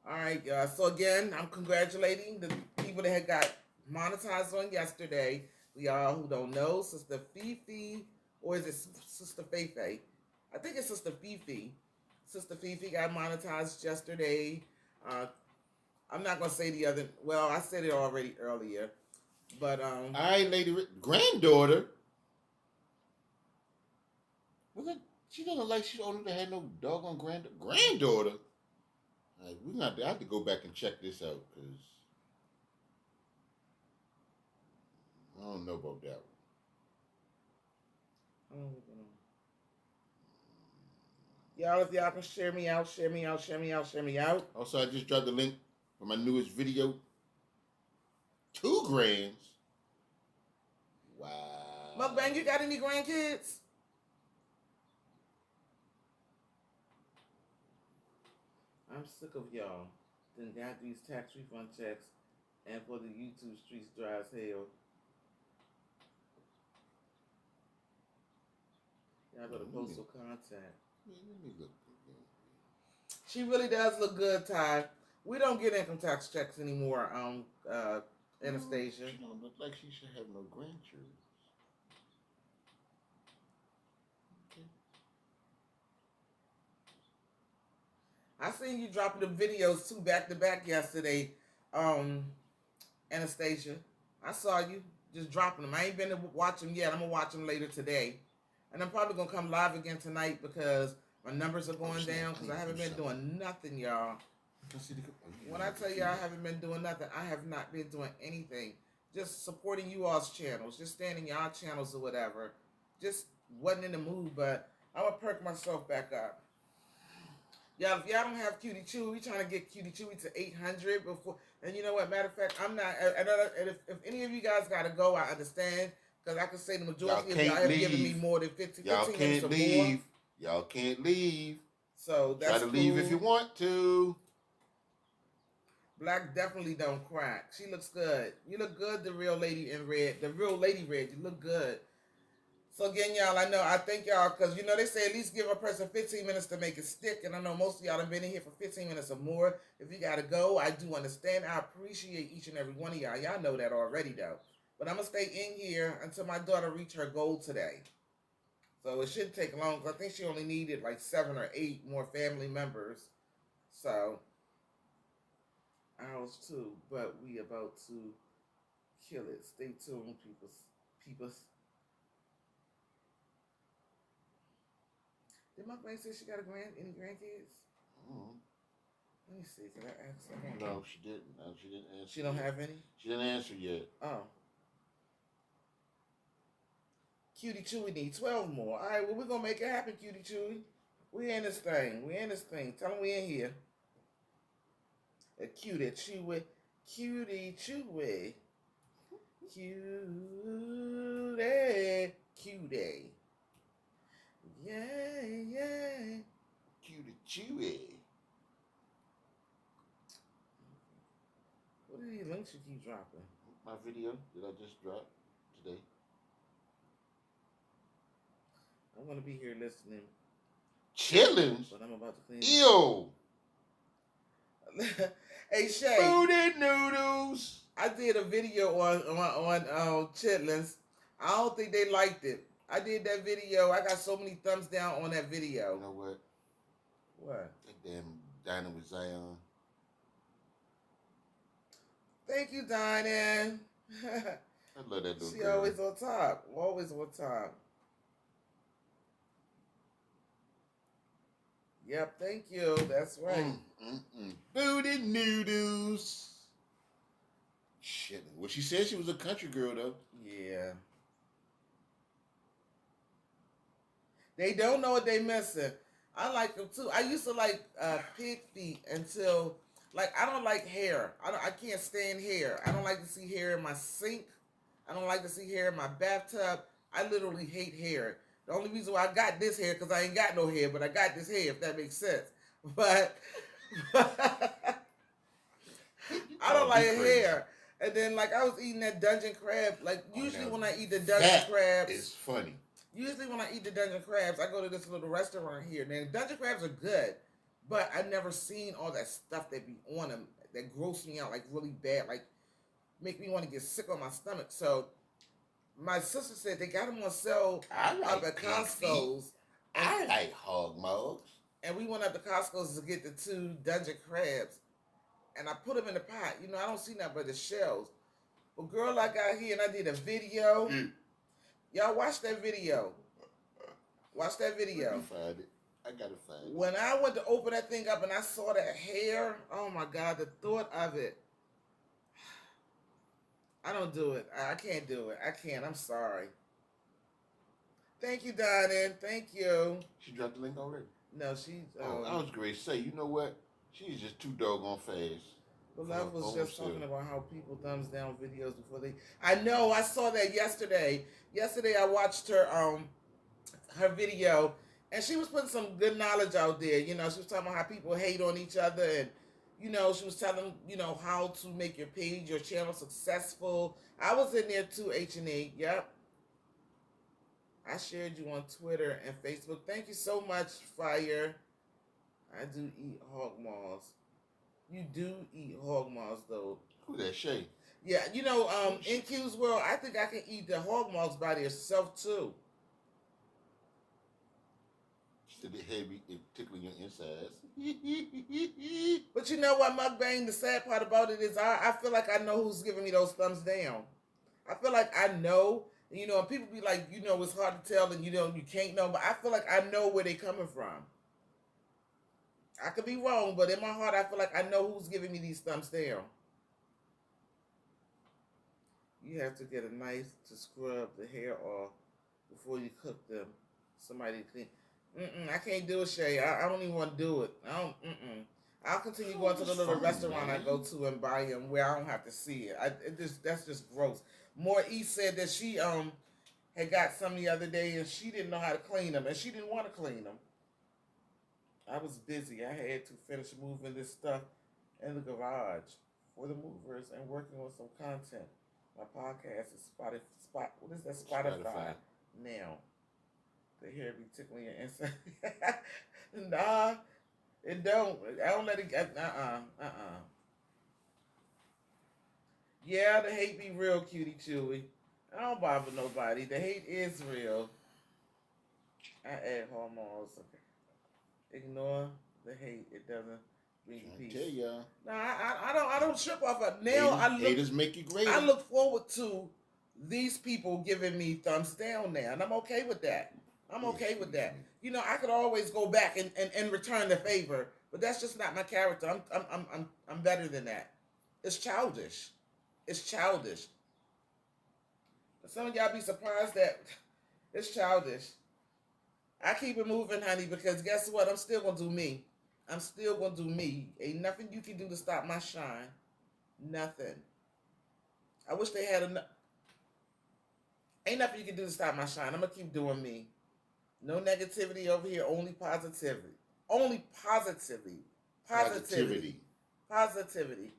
All right, guys. So again, I'm congratulating the people that had got monetized on yesterday. For y'all who don't know, Sister Fifi, or is it Sister Feifei? I think it's Sister Fifi. Sister Fifi got monetized yesterday. I'm not gonna say the other. Well, I said it already earlier, but All right, lady, granddaughter. Was it? She doesn't look like she only had no doggone granddaughter. All right, we're not. I have to go back and check this out because I don't know about that one. Y'all, if y'all can share me out, share me out, share me out, share me out. Also, I just dropped the link for my newest video. 2 grands. Wow. Mukbang, you got any grandkids? I'm sick of y'all. Then got these tax refund checks, and for the YouTube streets dry as hell. Y'all better post some content. Let me look. She really does look good, Ty. We don't get income tax checks anymore, Anastasia. No, she don't look like she should have no grandchildren. Okay. I seen you dropping the videos two back to back yesterday, um, Anastasia. I saw you just dropping them. I ain't been to watch them yet. I'm gonna watch them later today, and I'm probably gonna come live again tonight because my numbers are Oh going snap! down I because need I to haven't do been something. doing nothing, y'all. I see the. Oh, you When on I the tell you I computer. haven't been doing nothing, I have not been doing anything. Just supporting you all's channels, just staying in y'all channels or whatever. Just wasn't in the mood, but I'm gonna perk myself back up. Y'all, if y'all don't have Cutie Chewy, we trying to get Cutie Chewy to 800 before. And you know what? Matter of fact, I'm not. And if any of you guys gotta go, I understand because I can say the Y'all majority of y'all can't have given me leave. more than 50, Y'all 15 minutes can't or more. leave. Y'all can't leave. So Try that's to leave if you cool. want to. Black definitely don't crack. She looks good. You look good, the real lady in red. The real lady red. You look good. So again, y'all, I thank y'all because you know they say at least give a person 15 minutes to make it stick, and I know most of y'all have been in here for 15 minutes or more. If you gotta go, I do understand. I appreciate each and every one of y'all. Y'all know that already though. But I'm gonna stay in here until my daughter reach her goal today. So it shouldn't take long. I think she only needed like 7 or 8 more family members. So ours too. But we about to kill it. Stay tuned, people. People. Did my friend say she got any grandkids? Mm. Let me see. Can I ask? I No, she didn't. No, she didn't answer. She don't yet. have any. She didn't answer yet. Oh, Cutie Chewy need 12 more. All right, well we're gonna make it happen, Cutie Chewy. We in this thing. We in this thing. Tell them we in here. A cutie Chewy, Cutie Chewy, cutie. Yay, yay. Cutie chewy. What are these links you keep dropping? My video that I just dropped today. I'm gonna be here listening, Chillins. but I'm about to clean. Ew. Hey Shay, Booty noodles. I did a video on chitlins. I don't think they liked it. I did that video. I got so many thumbs down on that video. You know what? What? That damn Dinah with Zion. Thank you, Diane. I love that little She girl. always on top. Always on top. Yep, thank you. That's right. Booty noodles. Shit. Well, she said she was a country girl, though. Yeah. They don't know what they missing. I like them too. I used to like pig feet until like I don't like hair. I can't stand hair. I don't like to see hair in my sink. I don't like to see hair in my bathtub. I literally hate hair. The only reason why I got this hair because I ain't got no hair, but I got this hair if that makes sense. But I don't like hair. And then like I was eating that dungeon crab. Like usually when I eat the dungeon crabs, it's funny. Usually when I eat the dungeon crabs, I go to this little restaurant here. Now, dungeon crabs are good, but I've never seen all that stuff that be on them that gross me out like really bad, like make me want to get sick on my stomach. So my sister said they got them on sale up at Costco's. I like hog mugs. And we went up to Costco's to get the 2 dungeon crabs. And I put them in the pot. You know, I don't see nothing but the shells. But girl, I got here and I did a video. Y'all watch that video. Watch that video. Let me find it. I gotta find it. When I went to open that thing up and I saw that hair, oh my God, the thought of it. I don't do it. I can't do it. I can't. I'm sorry. Thank you, Diane. Thank you. She dropped the link already? No, she's. I was great to say, you know what? She's just too doggone fast. Beloved was just talking about how people thumbs down videos before they. I know. I saw that yesterday. Yesterday I watched her video, and she was putting some good knowledge out there. You know, she was talking about how people hate on each other, and you know, she was telling how to make your page, your channel successful. I was in there too, H&E. Yep. I shared you on Twitter and Facebook. Thank you so much, Fire. I do eat hog maws. You do eat hog maws, though. Who that, Shay? Yeah, in Q's world, I think I can eat the hog maws by themselves, too. Said the hair be tickling your insides. But you know what, mukbang? The sad part about it is I feel like I know who's giving me those thumbs down. I feel like I know, and people be like, it's hard to tell, and you can't know, but I feel like I know where they coming from. I could be wrong, but in my heart, I feel like I know who's giving me these thumbs down. You have to get a knife to scrub the hair off before you cook them. Somebody clean. I can't do it, Shay. I don't even want to do it. I don't. I'll continue going to the little restaurant I go to and buy them where I don't have to see it. That's just gross. More East said that she had got some the other day and she didn't know how to clean them and she didn't want to clean them. I was busy. I had to finish moving this stuff in the garage for the movers and working on some content. My podcast is what is that? Spotify. Now. The hair be tickling your inside. Nah, it don't. I don't let it get. Yeah, the hate be real, cutie chewy. I don't bother nobody. The hate is real. I add hormones. Okay. Ignore the hate. It doesn't bring peace. I tell y'all. No, I don't trip off it. Now haters make you great. I look forward to these people giving me thumbs down now, and I'm okay with that. I'm okay with that. I could always go back and return the favor, but that's just not my character. I'm better than that. It's childish. It's childish. Some of y'all be surprised that it's childish. I keep it moving, honey, because guess what? I'm still gonna do me. I'm still gonna do me. Ain't nothing you can do to stop my shine. Nothing. I wish they had enough. Ain't nothing you can do to stop my shine. I'm gonna keep doing me. No negativity over here, only positivity. Only positivity. Positivity. Positivity.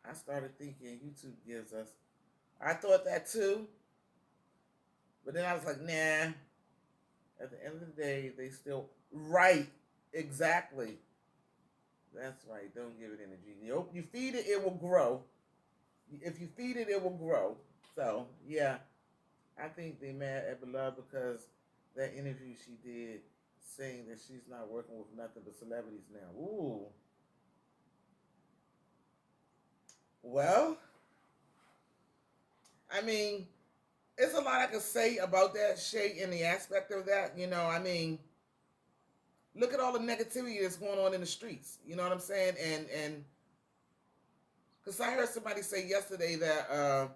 I started thinking YouTube gives us. I thought that too. But then I was like, nah. At the end of the day, they still. Right. Exactly. That's right. Don't give it energy. You feed it, it will grow. If you feed it, it will grow. So, yeah. I think they mad at Beloved because that interview she did saying that she's not working with nothing but celebrities now. Ooh. Well, I mean, there's a lot I could say about that, Shay, in the aspect of that. Look at all the negativity that's going on in the streets. You know what I'm saying? And because I heard somebody say yesterday that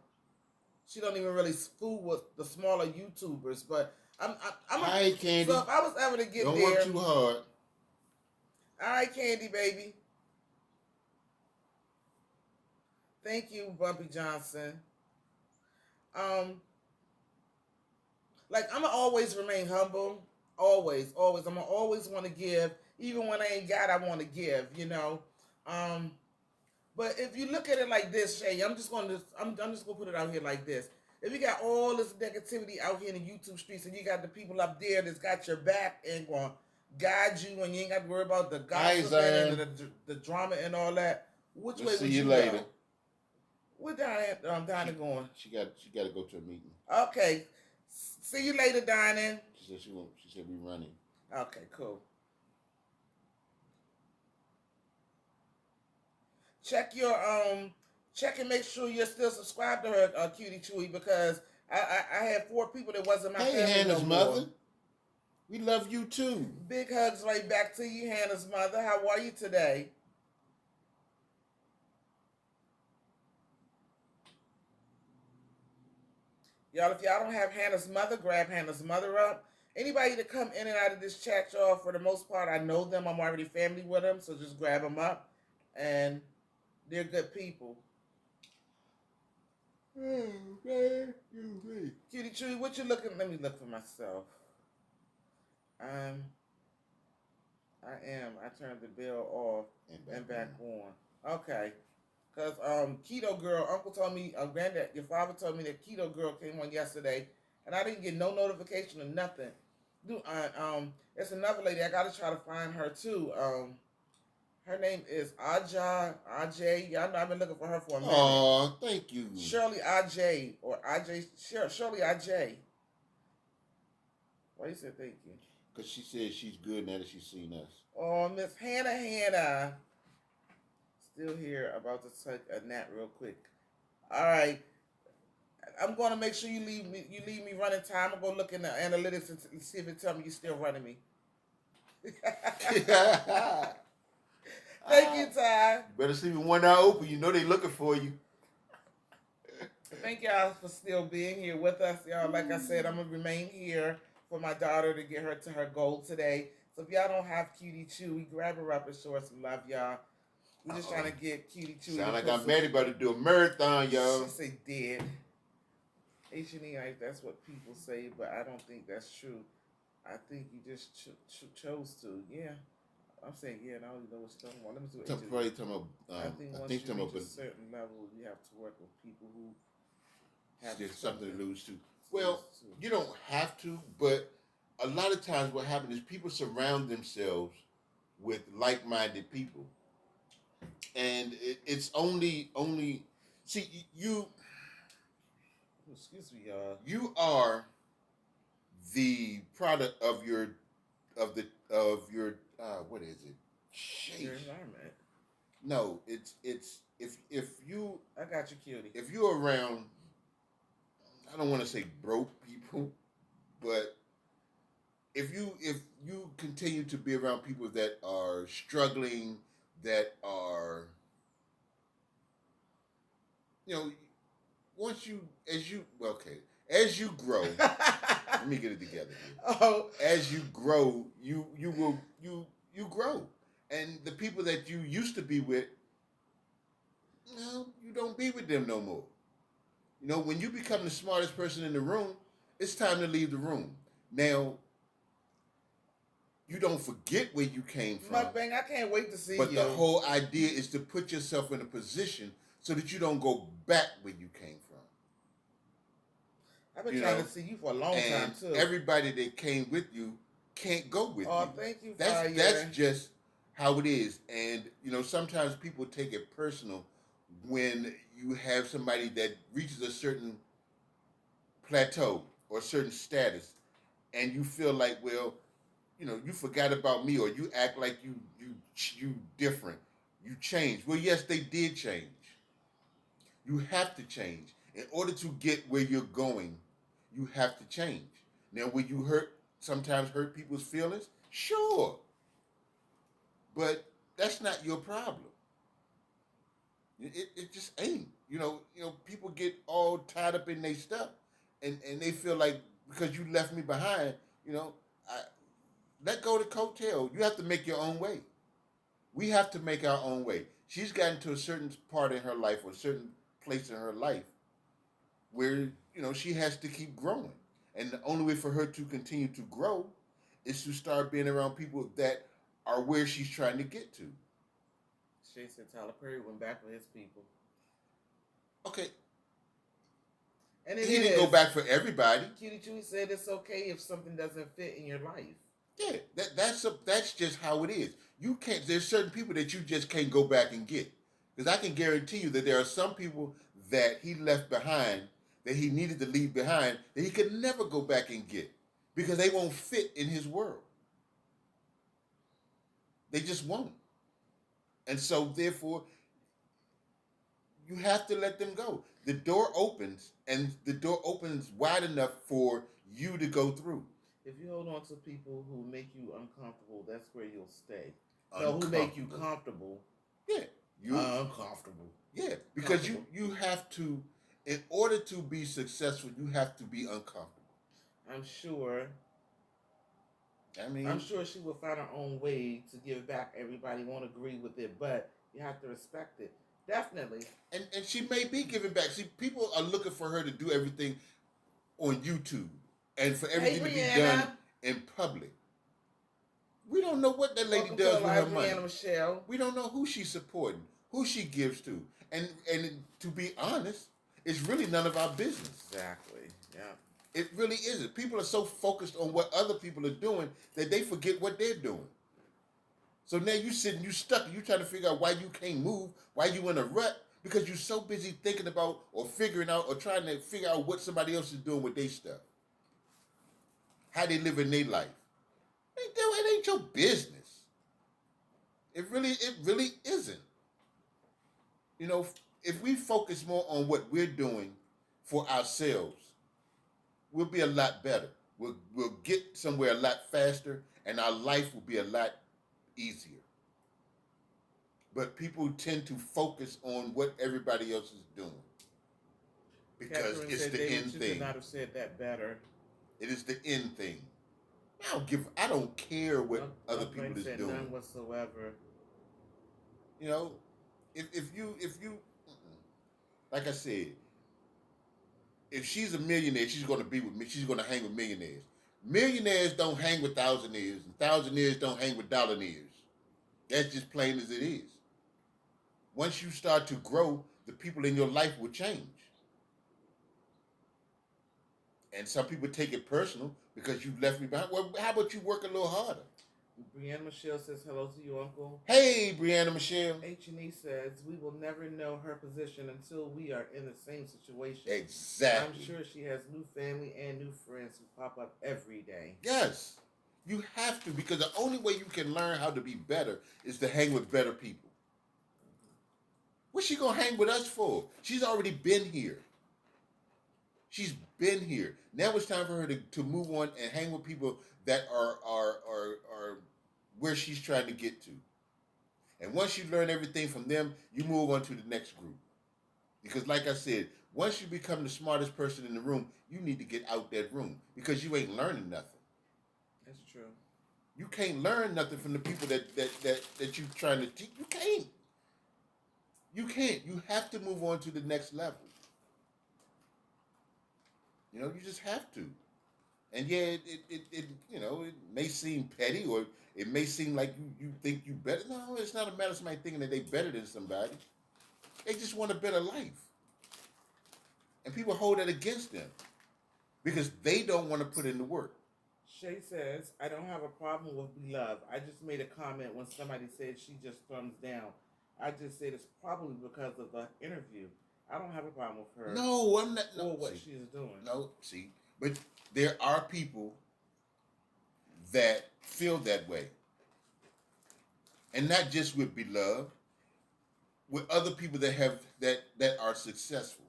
she don't even really fool with the smaller YouTubers, but Hi, Candy. So if I was ever to get don't there, work too hard. All right, Candy baby. Thank you, Bumpy Johnson. Like I'm gonna always remain humble. Always. I'm gonna always want to give, even when I ain't got. I want to give. But if you look at it like this, Shay, I'm just gonna put it out here like this. If you got all this negativity out here in the YouTube streets, and you got the people up there that's got your back and gonna guide you, and you ain't got to worry about the gossip and the drama and all that, which way would you later. go? Where Dinah going? She got to go to a meeting. Okay. See you later, Dinah. She said she won't. She said we running. Okay, cool. Check and make sure you're still subscribed to her, Cutie Chewy, because I had 4 people that wasn't my family. Hey, Hannah's no mother. We love you too. Big hugs right back to you, Hannah's mother. How are you today? Y'all, if y'all don't have Hannah's mother, grab Hannah's mother up. Anybody that come in and out of this chat, y'all, for the most part, I know them. I'm already family with them, so just grab them up. And they're good people. Cutie Chewy, what you looking? Let me look for myself. I turned the bell off and back on. Okay. Because Keto Girl, Uncle told me, Granddad, your father told me that Keto Girl came on yesterday, and I didn't get no notification or nothing. It's another lady. I got to try to find her too. Her name is Ajay. Y'all know I've been looking for her for a minute. Oh, thank you. Shirley Ajay or Ajay. Shirley Ajay. Why you said thank you? Because she said she's good now that she's seen us. Oh, Miss Hannah. Still here. About to take a nap real quick. All right. I'm going to make sure you leave me running time. I'm going to look in the analytics and see if it tell me you're still running me. Thank you, Ty. Better sleep with one eye open. You know they looking for you. Thank y'all for still being here with us, y'all. Like I said, I'm gonna remain here for my daughter to get her to her goal today. So if y'all don't have Cutie Chewy, grab her up and show her some love, y'all. We're just trying to get Cutie Chewy. Sound like I'm Maddie about to do a marathon, y'all. She say dead. H&E, like, that's what people say, but I don't think that's true. I think you just chose to. Yeah. I'm saying, yeah, and I don't even know what you're talking about. Let me see what Probably talking about, I think once you reach a certain level, you have to work with people who have there's something to lose to. Well, you don't have to, but a lot of times what happens is people surround themselves with like-minded people. And it's only see you. Excuse me, y'all. You are the product of your what is it? Your environment. No, it's if you. I got you, Cutie. If you're around, I don't want to say broke people, but if you continue to be around people that are struggling, that are, once you as you grow, let me get it together here. Oh, as you grow, you grow, and the people that you used to be with, you don't be with them no more. When you become the smartest person in the room, it's time to leave the room. Now, you don't forget where you came from. Mukbang, I can't wait to see you. But the whole idea is to put yourself in a position so that you don't go back where you came from. I've been trying to see you for a long time, too. Everybody that came with you can't go with you. Oh, thank you, That's just how it is. And, sometimes people take it personal when you have somebody that reaches a certain plateau or a certain status, and you feel like, well, you forgot about me, or you act like you different. You change. Well, yes, they did change. You have to change. In order to get where you're going, you have to change. Now, will you sometimes hurt people's feelings? Sure. But that's not your problem. It just ain't. People get all tied up in their stuff, and they feel like, because you left me behind, let go of the coattail. You have to make your own way. We have to make our own way. She's gotten to a certain part in her life, or a certain place in her life, where, she has to keep growing. And the only way for her to continue to grow is to start being around people that are where she's trying to get to. Shay said Tyler Perry went back with his people. Okay. And he didn't go back for everybody. Cutie Chewy said it's okay if something doesn't fit in your life. Yeah, that's just how it is. You can't. There's certain people that you just can't go back and get, because I can guarantee you that there are some people that he left behind, that he needed to leave behind, that he could never go back and get, because they won't fit in his world. They just won't. And so, therefore, you have to let them go. The door opens, and the door opens wide enough for you to go through. If you hold on to people who make you uncomfortable, that's where you'll stay. No, who make you comfortable. Yeah. Uncomfortable. Yeah, because you have to, in order to be successful, you have to be uncomfortable. I'm sure she will find her own way to give back. Everybody won't agree with it, but you have to respect it. Definitely. And she may be giving back. See, people are looking for her to do everything on YouTube and for everything to be done in public. We don't know what that lady does with her money. Michelle. We don't know who she's supporting, who she gives to. And to be honest, it's really none of our business. Exactly. Yeah. It really isn't. People are so focused on what other people are doing that they forget what they're doing. So now you stuck, you trying to figure out why you can't move, why you in a rut, because you're so busy thinking about or figuring out or trying to figure out what somebody else is doing with their stuff. How they live in their life. It ain't your business. It really isn't. You know, if we focus more on what we're doing for ourselves, we'll be a lot better. We'll get somewhere a lot faster, and our life will be a lot easier. But people tend to focus on what everybody else is doing because Catherine it's said, the David, end you could thing. not have said that better. It is the end thing. I don't care what other Lane people is said doing. none whatsoever. You know, if you like I said, if she's a millionaire, she's going to be with me. She's going to hang with millionaires. Millionaires don't hang with thousandaires, and thousandaires don't hang with dollarnaires. That's just plain as it is. Once you start to grow, the people in your life will change. And some people take it personal because you left me behind. Well, how about you work a little harder? Brianna Michelle says hello to you, Uncle. Hey, Brianna Michelle. H&E says we will never know her position until we are in the same situation. Exactly. I'm sure she has new family and new friends who pop up every day. Yes. You have to, because the only way you can learn how to be better is to hang with better people. What's she gonna hang with us for? She's already been here. She's been here. Now it's time for her to move on and hang with people that are where she's trying to get to. And once you learn everything from them, you move on to the next group. Because like I said, once you become the smartest person in the room, you need to get out that room because you ain't learning nothing. That's true. You can't learn nothing from the people that you're trying to teach. You can't. You can't. You have to move on to the next level. You know, you just have to. And yeah, it you know, it may seem petty or it may seem like you think you better. No, it's not a matter of somebody thinking that they better than somebody. They just want a better life. And people hold that against them because they don't want to put in the work. Shay says, I don't have a problem with Beloved. I just made a comment when somebody said she just thumbs down. I just said it's probably because of the interview. I don't have a problem with her. No, I'm not. No, or what see, she is doing. No, see. But there are people that feel that way. And not just with Beloved, with other people that are successful.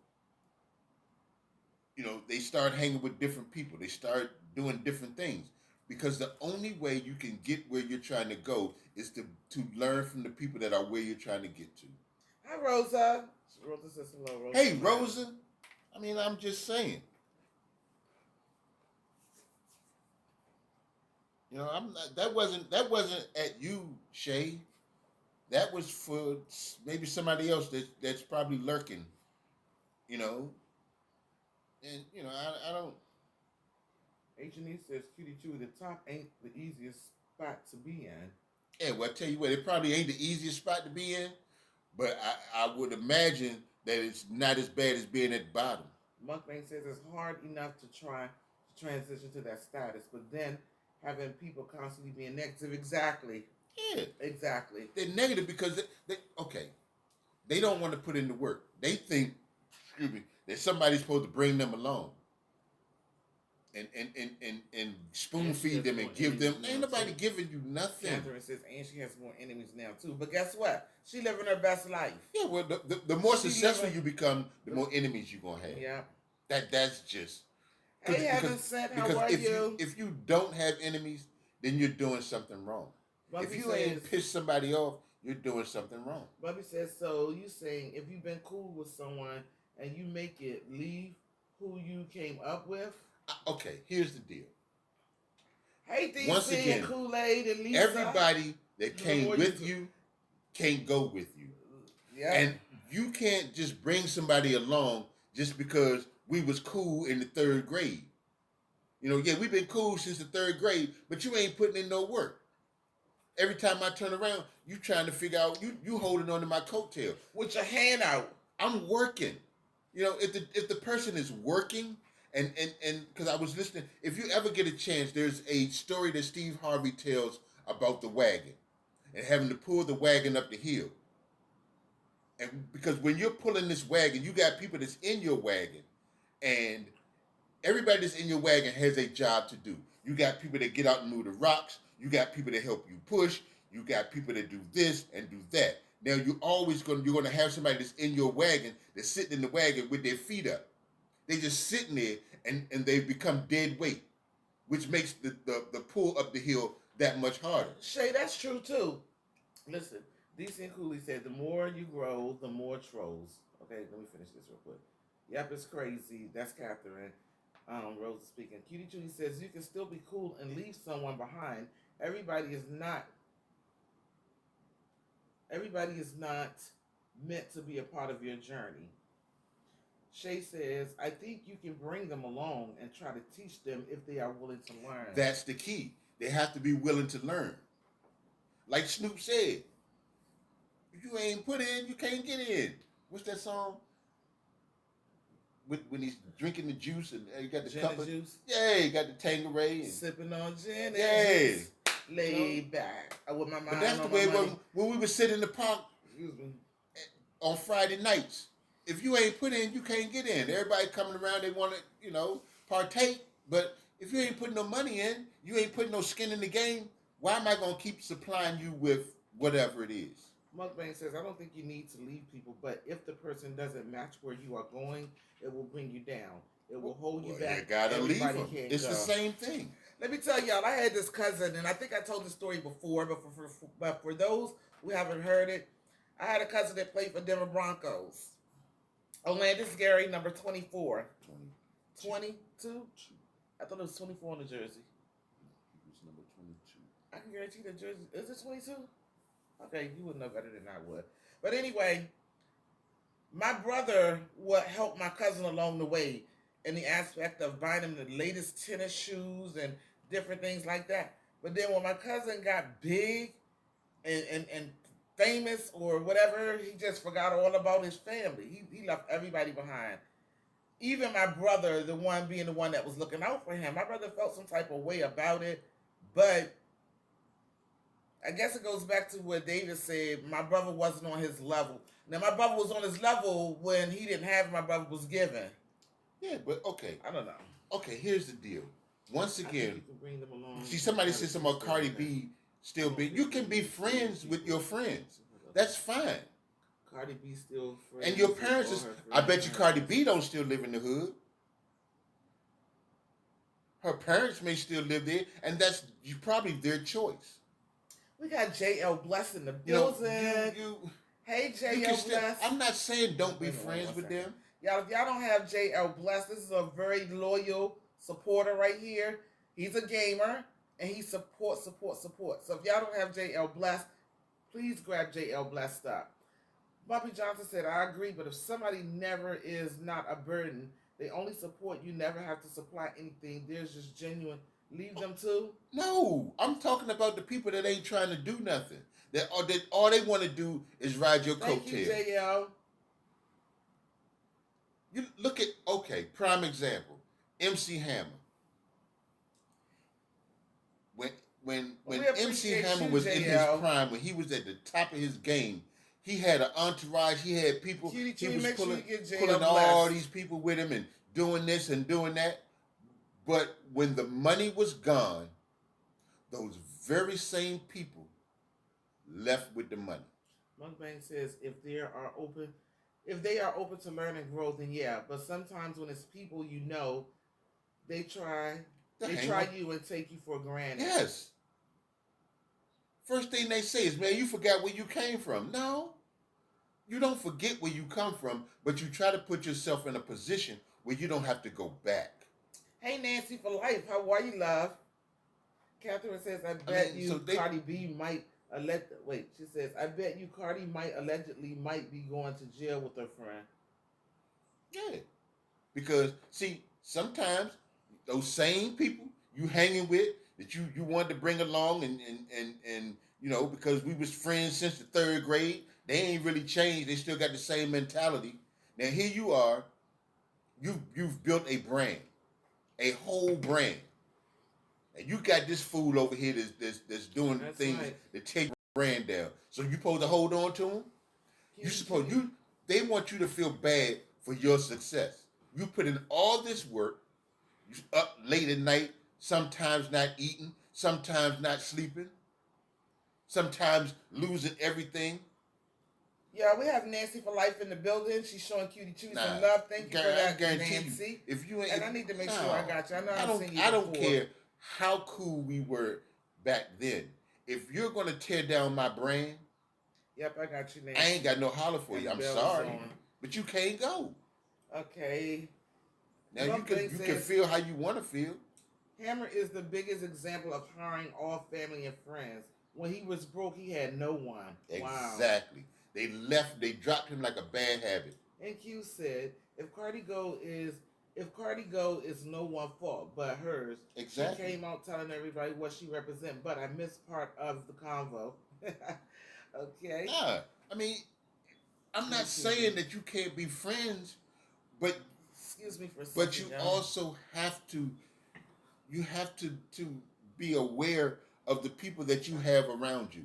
You know, they start hanging with different people. They start doing different things. Because the only way you can get where you're trying to go is to learn from the people that are where you're trying to get to. Hi, Rosa. Rosa says hello, Rosa. Hey, Rosa. I mean, I'm just saying. You know, I'm not, that wasn't at you, Shay. That was for maybe somebody else that's probably lurking. You know, and you know, I don't. H&E says QD2, the top ain't the easiest spot to be in. Yeah, well, I tell you what, it probably ain't the easiest spot to be in, but I would imagine that it's not as bad as being at the bottom. Mukbang says it's hard enough to try to transition to that status, but then having people constantly being negative. Exactly. Yeah. Exactly. They're negative because they don't want to put in the work. They think, excuse me, that somebody's supposed to bring them along. And spoon feed them and give them. Ain't nobody giving you nothing. Catherine says, and she has more enemies now too. But guess what? She living her best life. Yeah, well, the more successful you become, the more enemies you're gonna have. Yeah. That's just. Hey, Heaven sent. How are you? If you don't have enemies, then you're doing something wrong. Bubby if you ain't pissed somebody off, you're doing something wrong. Bubby says, so you saying if you've been cool with someone and you make it leave who you came up with? Okay, here's the deal. Hey, once again, Kool-Aid and Lisa. Everybody that came with you can't go with you. Yeah. And you can't just bring somebody along just because we was cool in the 3rd grade. You know, yeah, we've been cool since the 3rd grade, but you ain't putting in no work. Every time I turn around, you trying to figure out, you holding on to my coattail. With your hand out. I'm working. You know, if the person is working, and because I was listening, if you ever get a chance, there's a story that Steve Harvey tells about the wagon and having to pull the wagon up the hill. And because when you're pulling this wagon, you got people that's in your wagon, and everybody that's in your wagon has a job to do. You got people that get out and move the rocks. You got people that help you push. You got people that do this and do that. Now you're gonna have somebody that's in your wagon that's sitting in the wagon with their feet up. They just sitting there and they become dead weight, which makes the pull up the hill that much harder. Shay, that's true too. Listen, DC and Cooley said, the more you grow, the more trolls. Okay, let me finish this real quick. Yep, it's crazy. That's Catherine. Rose is speaking. Cutie Judy says, you can still be cool and leave someone behind. Everybody is not. Everybody is not meant to be a part of your journey. Shay says, I think you can bring them along and try to teach them if they are willing to learn. That's the key. They have to be willing to learn. Like Snoop said, if you ain't put in, you can't get in. What's that song? When he's drinking the juice and he got the gin cup of juice. Yeah, he got the Tanqueray. And, sipping on gin and yeah. juice. Laid back. With my mind but that's on the way my money. when we would sit in the park on Friday nights. If you ain't put in, you can't get in. Everybody coming around, they want to, partake. But if you ain't putting no money in, you ain't putting no skin in the game, why am I going to keep supplying you with whatever it is? Mukbang says, I don't think you need to leave people, but if the person doesn't match where you are going, it will bring you down. It will hold you back. You gotta leave them. It's go. the same thing. Let me tell y'all, I had this cousin, and I think I told the story before, but for those who haven't heard it, I had a cousin that played for Denver Broncos. Olandis Gary, number 24. 22? I thought it was 24 on the jersey. He was number 22. I can guarantee the jersey. Is it 22? Okay, you would know better than I would. But anyway, my brother would help my cousin along the way in the aspect of buying him the latest tennis shoes and different things like that. But then when my cousin got big and famous or whatever, he just forgot all about his family. He left everybody behind. Even my brother, the one being the one that was looking out for him, my brother felt some type of way about it. But I guess it goes back to what David said. My brother wasn't on his level. Now, my brother was on his level when he didn't have it, my brother was given. Yeah, but okay. I don't know. Okay, here's the deal. Once again, you can bring them along. See, somebody said something about Cardi B still be. You can be friends with your friends. That's fine. Cardi B still friends. And your parents is. I bet you Cardi B don't still live in the hood. Her parents may still live there, and that's probably their choice. We got JL Bless in the building. Hey, JL Bless. I'm not saying don't be friends with them. Y'all, if y'all don't have JL Bless, this is a very loyal supporter right here. He's a gamer, and he supports. So if y'all don't have JL Bless, please grab JL Bless stuff. Bumpy Johnson said, I agree, but if somebody never is not a burden, they only support you, never have to supply anything. There's just genuine. Leave them too? No, I'm talking about the people that ain't trying to do nothing. That all they want to do is ride your coattail. Thank you, JL. You look at, prime example, MC Hammer. When MC Hammer was in his prime, when he was at the top of his game, he had an entourage. He had people. He was pulling all these people with him and doing this and doing that. But when the money was gone, those very same people left with the money. Mukbang says if they are open to learn and grow, then yeah. But sometimes when it's people they try you and take you for granted. Yes. First thing they say is, man, you forgot where you came from. No, you don't forget where you come from, but you try to put yourself in a position where you don't have to go back. Hey, Nancy for life. How are you, love? Catherine says, I bet Cardi B might she says, I bet you Cardi allegedly might be going to jail with her friend. Yeah. Because, see, sometimes those same people you hanging with that you wanted to bring along and because we was friends since the 3rd grade, they ain't really changed. They still got the same mentality. Now here you are, you've built a brand. A whole brand, and you got this fool over here that's doing things that take brand down. So you supposed to hold on to him. They want you to feel bad for your success. You put in all this work. You up late at night, sometimes not eating, sometimes not sleeping, sometimes losing everything. Yeah, we have Nancy for life in the building. She's showing Cutie Chewy some Nah, love. Thank you for I that, guarantee you, Nancy. if you ain't, And I need to make sure I no, got you. I know I've seen you I don't before. care how cool we were back then. If you're gonna tear down my brand, Yep, I got you, I ain't Nancy. got no holler for And you. the I'm bell is sorry, on. but you can't go. Okay. Now Mumbling you can says feel how you want to feel. Hammer is the biggest example of hiring all family and friends. When he was broke, he had no one. Wow. Exactly. They dropped him like a bad habit. And Q said, if Cardi Go is no one's fault but hers, Exactly. she came out telling everybody what she represents. But I missed part of the convo. Okay. Nah, I mean, I'm not saying that you can't be friends, but Excuse me for a second. but you also have to be aware of the people that you have around you.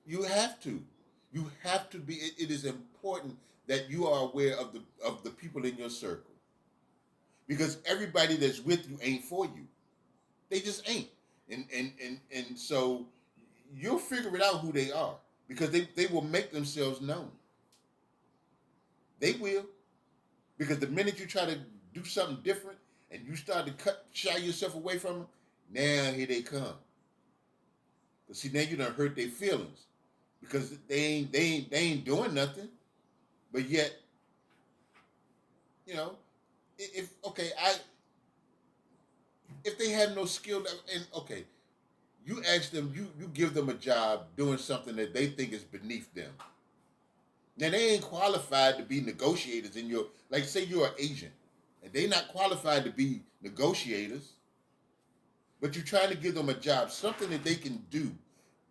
You have to. You have to be. It is important that you are aware of the people in your circle, because everybody that's with you ain't for you. They just ain't. And so you'll figure it out who they are, because they will make themselves known. They will. Because the minute you try to do something different and you start to shy yourself away from them, now here they come. But see, now you done hurt their feelings, because they ain't doing nothing, but yet, you know, if okay, if they have no skill, and okay, you ask them, you give them a job doing something that they think is beneath them. Now they ain't qualified to be negotiators in your, like, say you're an agent, and they not qualified to be negotiators, but you're trying to give them a job, something that they can do,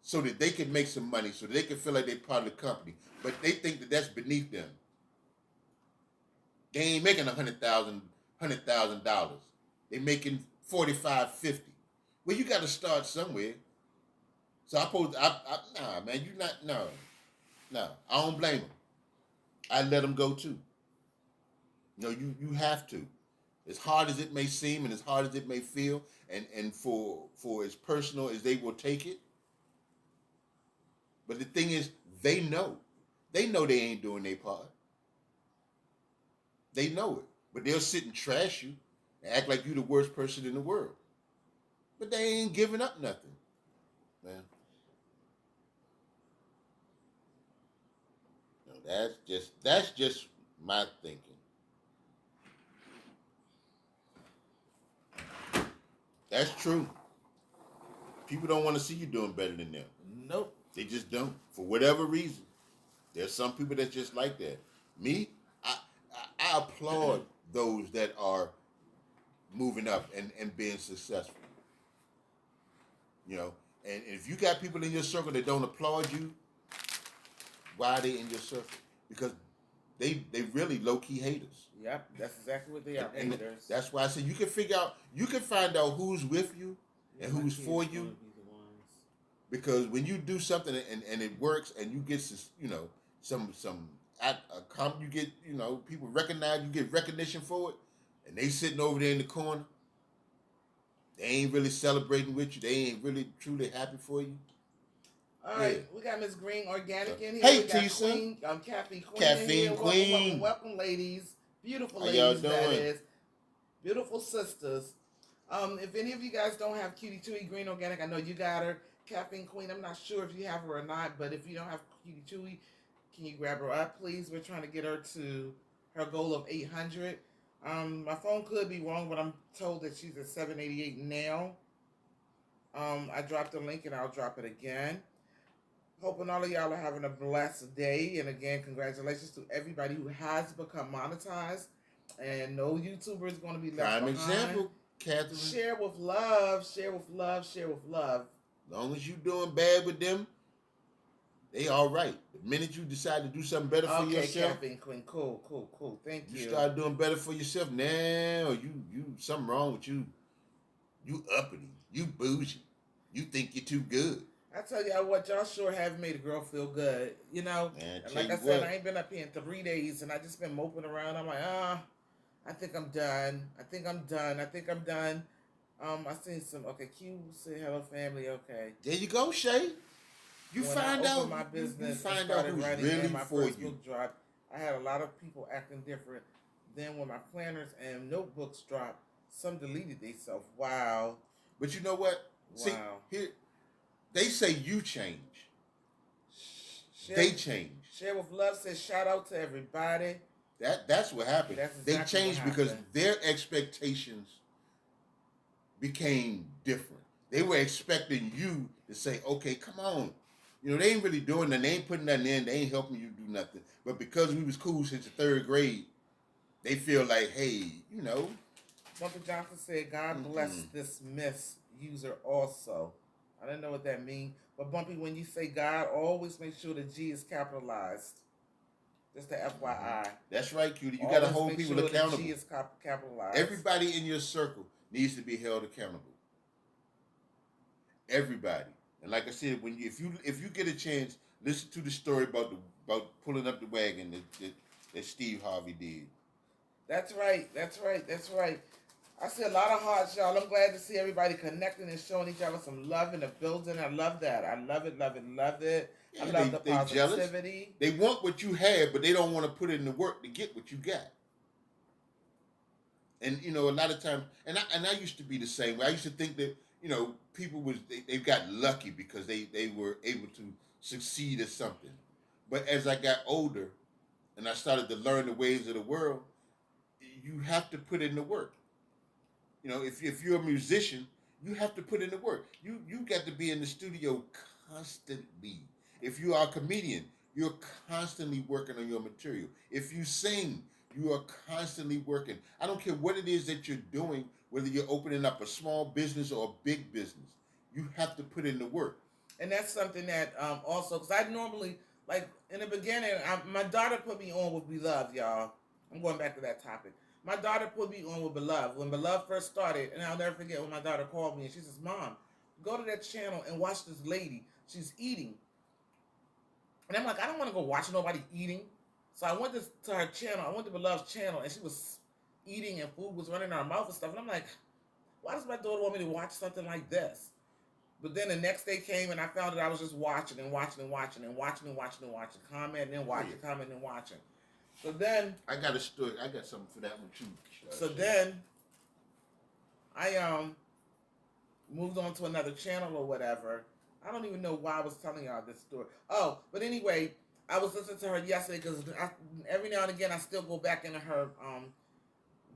so that they can make some money, so that they can feel like they're part of the company. But they think that that's beneath them. They ain't making $100,000. They making 45, 50. Well, you got to start somewhere. So nah, man, you not, no, I don't blame them. I let them go too. You have to. As hard as it may seem and as hard as it may feel, and for as personal as they will take it. But the thing is, they know. They know they ain't doing their part. They know it. But they'll sit and trash you and act like you the worst person in the world. But they ain't giving up nothing, man. No, that's just my thinking. That's true. People don't want to see you doing better than them. Nope. They just don't. For whatever reason. There's some people that's just like that. Me, I applaud those that are moving up and being successful. You know, and if you got people in your circle that don't applaud you, why are they in your circle? Because they really low key haters. Yep, that's exactly what they are. And haters. that's why I say you can find out who's with you and who's for you. Because when you do something and it works and you get some you get, people recognize you, get recognition for it, and they sitting over there in the corner, they ain't really celebrating with you, they ain't really truly happy for you. All right, we got Miss Green Organic in here. Hey, we got Tisa. Queen, Caffeine Queen Caffeine in here. Queen. Welcome, ladies. Beautiful How ladies, y'all doing? that is. Beautiful sisters. If any of you guys don't have Cutie Chewy Green Organic, I know you got her. Caffeine Queen, I'm not sure if you have her or not, but if you don't have Cutie Chewy, can you grab her up, please? We're trying to get her to her goal of 800. My phone could be wrong, but I'm told that she's at 788 now. I dropped the link and I'll drop it again. Hoping all of y'all are having a blessed day. And again, congratulations to everybody who has become monetized. And no YouTuber is going to be left Prime behind. example, Catherine. Share with love. Share with love. Share with love. As long as you doing bad with them, they all right. The minute you decide to do something better for yourself, Caffeine Queen, cool. Thank you. You start doing better for yourself. Now you something wrong with you. You uppity. You bougie. You think you're too good. I tell y'all what, y'all sure have made a girl feel good. Man, and like I said, I ain't been up here in 3 days, and I just been moping around. I'm like, I think I'm done. I seen some. Okay, Q said hello, family. Okay. There you go, Shay. You When I find opened out my you business and find out started who's writing really and my for first you. book dropped, I had a lot of people acting different. Then when my planners and notebooks dropped, some deleted themselves. Wow. But you know what? See, Wow. here they say you change. Share They with, change. Share with Love says shout out to everybody. That's what happened. That's They exactly what changed because happened. their expectations became different. They were expecting you to say, okay, come on. You know, they ain't really doing nothing. They ain't putting nothing in. They ain't helping you do nothing. But because we was cool since the third grade, they feel like, hey, you know. Bumpy Johnson said, God bless Mm-mm. this miss user also. I don't know what that means. But Bumpy, when you say God, always make sure the G is capitalized. Just the Mm-hmm. FYI. That's right, Cutie. You got to Always hold make people sure the accountable. G is capitalized. Everybody in your circle needs to be held accountable. Everybody. And like I said, when you, if you get a chance, listen to the story about pulling up the wagon that Steve Harvey did. That's right. That's right. That's right. I see a lot of hearts, y'all. I'm glad to see everybody connecting and showing each other some love in the building. I love that. I love it, love it, love it. I Yeah, love the they jealous. positivity. They want what you have, but they don't want to put in the work to get what you got. And you know, a lot of times, and I used to be the same way. I used to think that people they got lucky because they were able to succeed at something. But as I got older and I started to learn the ways of the world, you have to put in the work. You know, if you're a musician, you have to put in the work. You got to be in the studio constantly. If you are a comedian, you're constantly working on your material. If you sing, you are constantly working. I don't care what it is that you're doing, whether you're opening up a small business or a big business. You have to put in the work. And that's something that also, because I normally, like in the beginning, my daughter put me on with Beloved, y'all. I'm going back to that topic. My daughter put me on with Beloved. When Beloved first started, and I'll never forget when my daughter called me and she says, Mom, go to that channel and watch this lady. She's eating. And I'm like, I don't want to go watch nobody eating. So I went to her channel. I went to Beloved's channel, and she was eating, and food was running in her mouth and stuff. And I'm like, why does my daughter want me to watch something like this? But then the next day came, and I found that I was just watching and watching and watching and watching and watching and watching, commenting and watching, commenting and watching. So then I got a story. I got something for that one too. So then I moved on to another channel or whatever. I don't even know why I was telling y'all this story. Oh, but anyway, I was listening to her yesterday because every now and again I still go back into her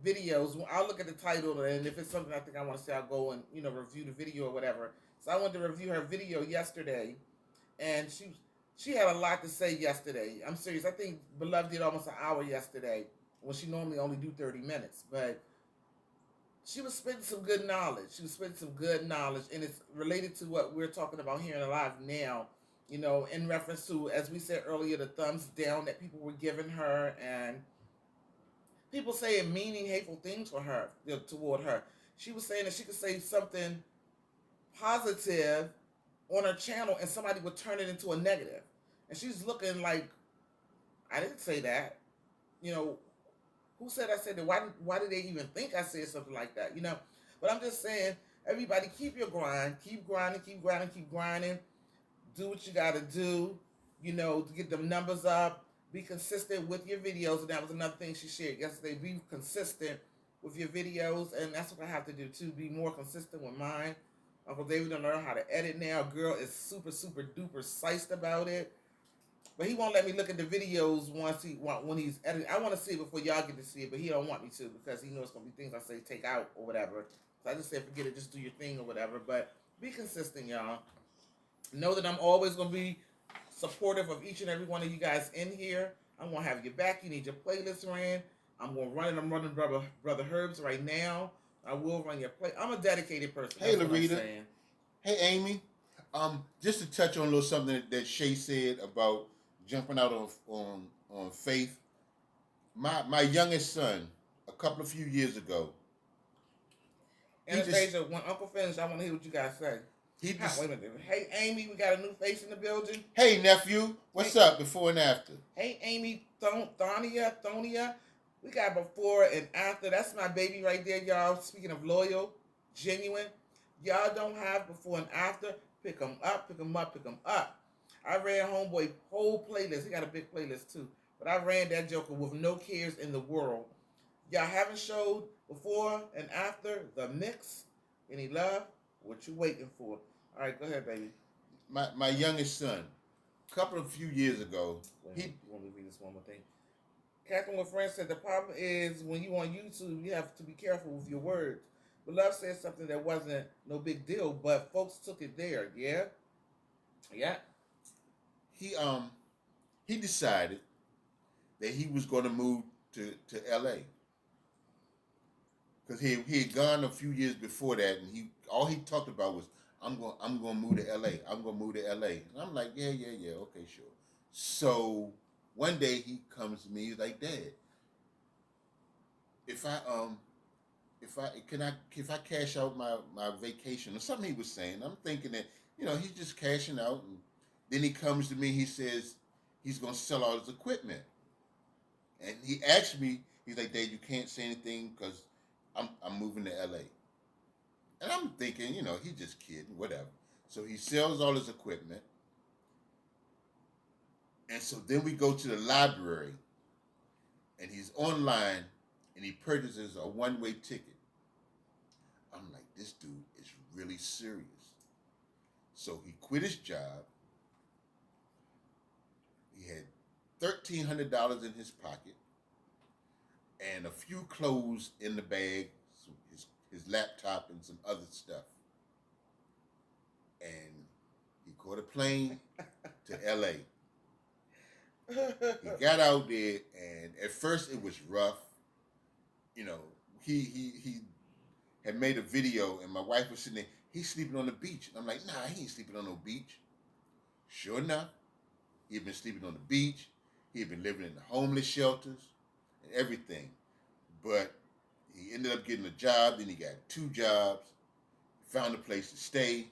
videos. I'll look at the title, and if it's something I think I want to say, I'll go and review the video or whatever. So I went to review her video yesterday, and she had a lot to say yesterday. I'm serious. I think Beloved did almost an hour yesterday when she normally only do 30 minutes, but she was spitting some good knowledge. She was spitting some good knowledge, and it's related to what we're talking about here in the live now. In reference to, as we said earlier, the thumbs down that people were giving her, and people saying meaning, hateful things for her, toward her. She was saying that she could say something positive on her channel, and somebody would turn it into a negative. And she's looking like, I didn't say that. You know, who said I said that? Why did they even think I said something like that? But I'm just saying, everybody keep your grind, keep grinding, keep grinding, keep grinding. Do what you gotta do, to get them numbers up. Be consistent with your videos, and that was another thing she shared yesterday. Be consistent with your videos, and that's what I have to do too. Be more consistent with mine. Uncle David done learn how to edit now. Girl is super, super duper psyched about it. But he won't let me look at the videos when he's editing. I want to see it before y'all get to see it, but he don't want me to because he knows it's gonna be things I say take out or whatever. So I just said forget it, just do your thing or whatever. But be consistent, y'all. Know that I'm always gonna be supportive of each and every one of you guys in here. I'm gonna have your back. You need your playlist ran. I'm running brother Herbs right now. I will run your play. I'm a dedicated person. Hey, That's what I'm Larita. saying. Hey, Amy. Just to touch on a little something that Shay said about jumping out on faith. My youngest son, a couple of few years ago, Anastasia, when Uncle finished, I want to hear what you guys say. Wait a minute. Hey, Amy, we got a new face in the building. Hey, nephew. What's up before and after? Hey, Amy, Thonia. We got before and after. That's my baby right there, y'all. Speaking of loyal, genuine. Y'all don't have before and after. Pick them up, pick them up, pick them up. I ran Homeboy whole playlist. He got a big playlist too. But I ran that Joker with no cares in the world. Y'all haven't showed before and after the mix. Any love? What you waiting for? All right, go ahead, baby. My youngest son, a couple of few years ago, You want me to read this one more thing? Catherine with Friends said the problem is when you on YouTube, you have to be careful with your words. But Love said something that wasn't no big deal, but folks took it there. Yeah, yeah. he um he decided that he was going to move to L.A. because he had gone a few years before that, and he all he talked about was I'm going to move to L.A. I'm going to move to L.A. And I'm like, yeah, okay, sure. So one day he comes to me, he's like, Dad, if I cash out my vacation or something he was saying, I'm thinking that he's just cashing out, and then he comes to me, he says he's going to sell all his equipment, and he asked me, he's like, Dad, you can't say anything because I'm moving to L.A. And I'm thinking, he's just kidding, whatever. So he sells all his equipment. And so then we go to the library, and he's online, and he purchases a one-way ticket. I'm like, this dude is really serious. So he quit his job. He had $1,300 in his pocket and a few clothes in the bag, his laptop and some other stuff. And he caught a plane to LA. He got out there, and at first it was rough. He had made a video, and my wife was sitting there. He's sleeping on the beach. And I'm like, nah, he ain't sleeping on no beach. Sure enough, he had been sleeping on the beach. He had been living in the homeless shelters and everything. But he ended up getting a job. Then he got 2 jobs. Found a place to stay.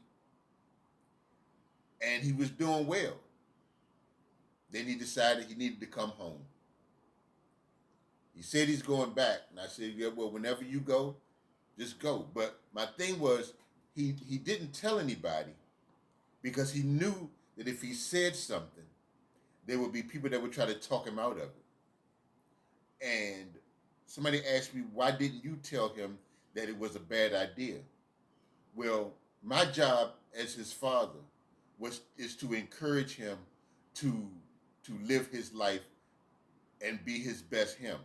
And he was doing well. Then he decided he needed to come home. He said he's going back. And I said, yeah, well, whenever you go, just go. But my thing was, he didn't tell anybody because he knew that if he said something, there would be people that would try to talk him out of it. And somebody asked me, why didn't you tell him that it was a bad idea? Well, my job as his father is to encourage him to live his life and be his best him.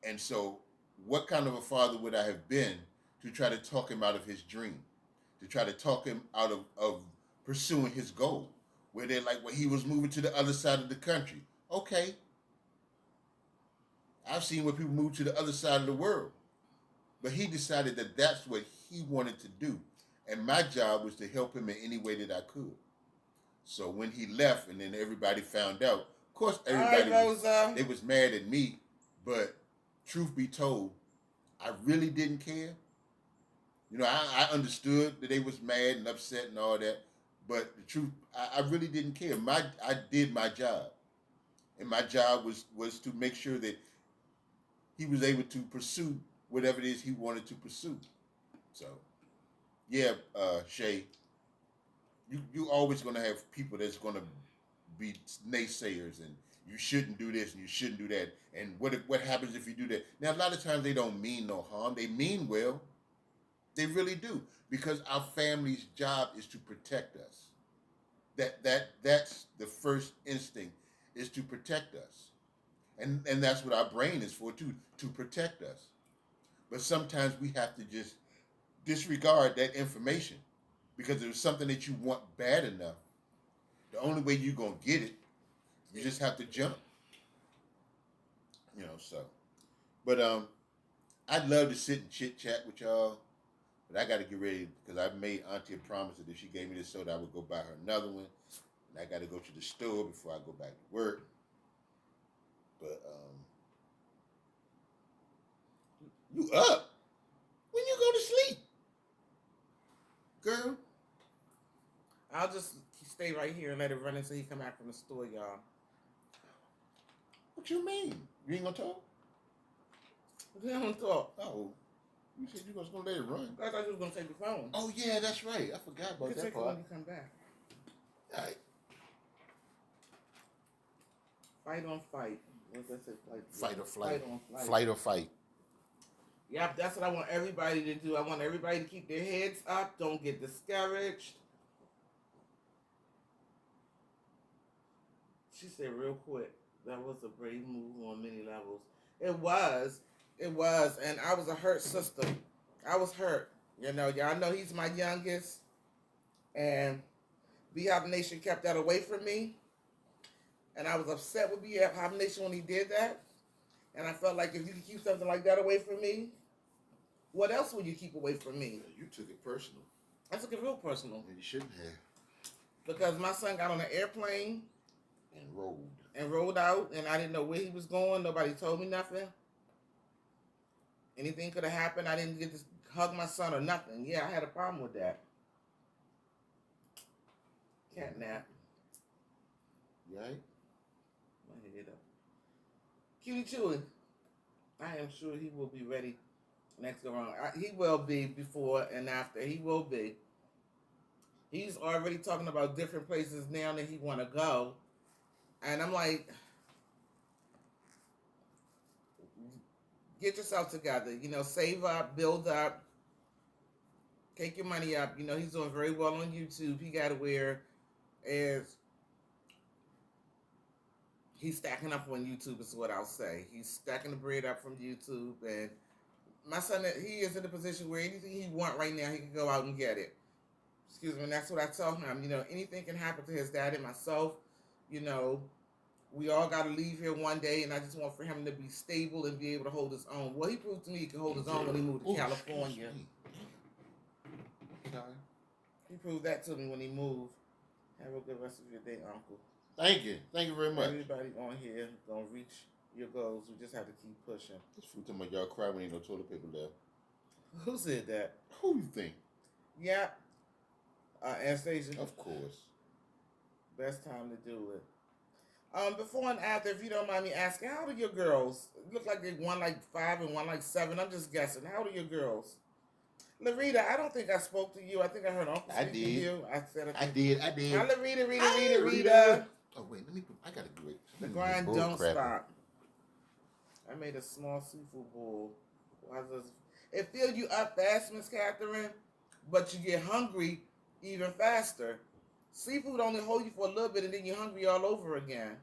And so what kind of a father would I have been to try to talk him out of his dream, to try to talk him out of pursuing his goal, where they're like, well, he was moving to the other side of the country. Okay. I've seen where people move to the other side of the world. But he decided that that's what he wanted to do. And my job was to help him in any way that I could. So when he left and then everybody found out, of course everybody they was mad at me, but truth be told, I really didn't care. I understood that they was mad and upset and all that, but the truth, I really didn't care. I did my job. And my job was to make sure that he was able to pursue whatever it is he wanted to pursue. So, yeah, Shay, you always going to have people that's going to be naysayers and you shouldn't do this and you shouldn't do that. And what happens if you do that? Now, a lot of times they don't mean no harm. They mean well. They really do. Because our family's job is to protect us. That's the first instinct, is to protect us. And that's what our brain is for too, to protect us. But sometimes we have to just disregard that information because if it's something that you want bad enough, the only way you're going to get it, you just have to jump. So. But I'd love to sit and chit chat with y'all, but I got to get ready because I made Auntie a promise that if she gave me this soda, I would go buy her another one. And I got to go to the store before I go back to work. But you up? When you go to sleep, girl? I'll just stay right here and let it run until he come back from the store, y'all. What you mean? You ain't gonna talk? We don't talk. Oh, You said you was gonna let it run. I thought you was gonna take the phone. Oh yeah, that's right. I forgot about You can that take it part. when you come back. All right. Fight on fight. What does that say? Fight or flight. Fight on flight. Flight or fight. Yep, that's what I want everybody to do. I want everybody to keep their heads up. Don't get discouraged. She said real quick, that was a brave move on many levels. It was. It was. And I was a hurt sister. I was hurt. You know, y'all know he's my youngest. And Beehive Nation kept that away from me. And I was upset with Beehive Nation when he did that. And I felt like if you could keep something like that away from me, what else would you keep away from me? You took it personal. I took it real personal. And you shouldn't have. Because my son got on an airplane And rolled out, and I didn't know where he was going. Nobody told me nothing. Anything could have happened. I didn't get to hug my son or nothing. Yeah, I had a problem with that. Cat nap. You all right? My head up. Cutie Chewy. I am sure he will be ready next go around. He will be before and after. He will be. He's already talking about different places now that he want to go. And I'm like, get yourself together. You know, save up, build up, take your money up. You know, he's doing very well on YouTube. He got to where is he's stacking up on YouTube is what I'll say. He's stacking the bread up from YouTube. And my son, he is in a position where anything he want right now, he can go out and get it. Excuse me, and that's what I tell him. You know, anything can happen to his dad and myself. You know, we all got to leave here one day, and I just want for him to be stable and be able to hold his own. Well, he proved to me he can hold his own when he moved to California. Sorry. He proved that to me when he moved. Have a good rest of your day, Uncle. Thank you. Thank you very much. Everybody on here gonna reach your goals. We just have to keep pushing. This fool talking about y'all cry when ain't no toilet paper left. Who said that? Who you think? Yeah. Anastasia. Of course. Best time to do it. Before and after, if you don't mind me asking, how old are your girls? It look like they one like 5 and one like 7. I'm just guessing. How old are your girls? Larita, I don't think I spoke to you. I think I heard Uncle speak to you. I did. I did. Hi, Rita. Oh wait, let me. I gotta do it. The grind don't stop. I made a small seafood bowl. It filled you up fast, Miss Catherine, but you get hungry even faster. Seafood only hold you for a little bit, and then you're hungry all over again.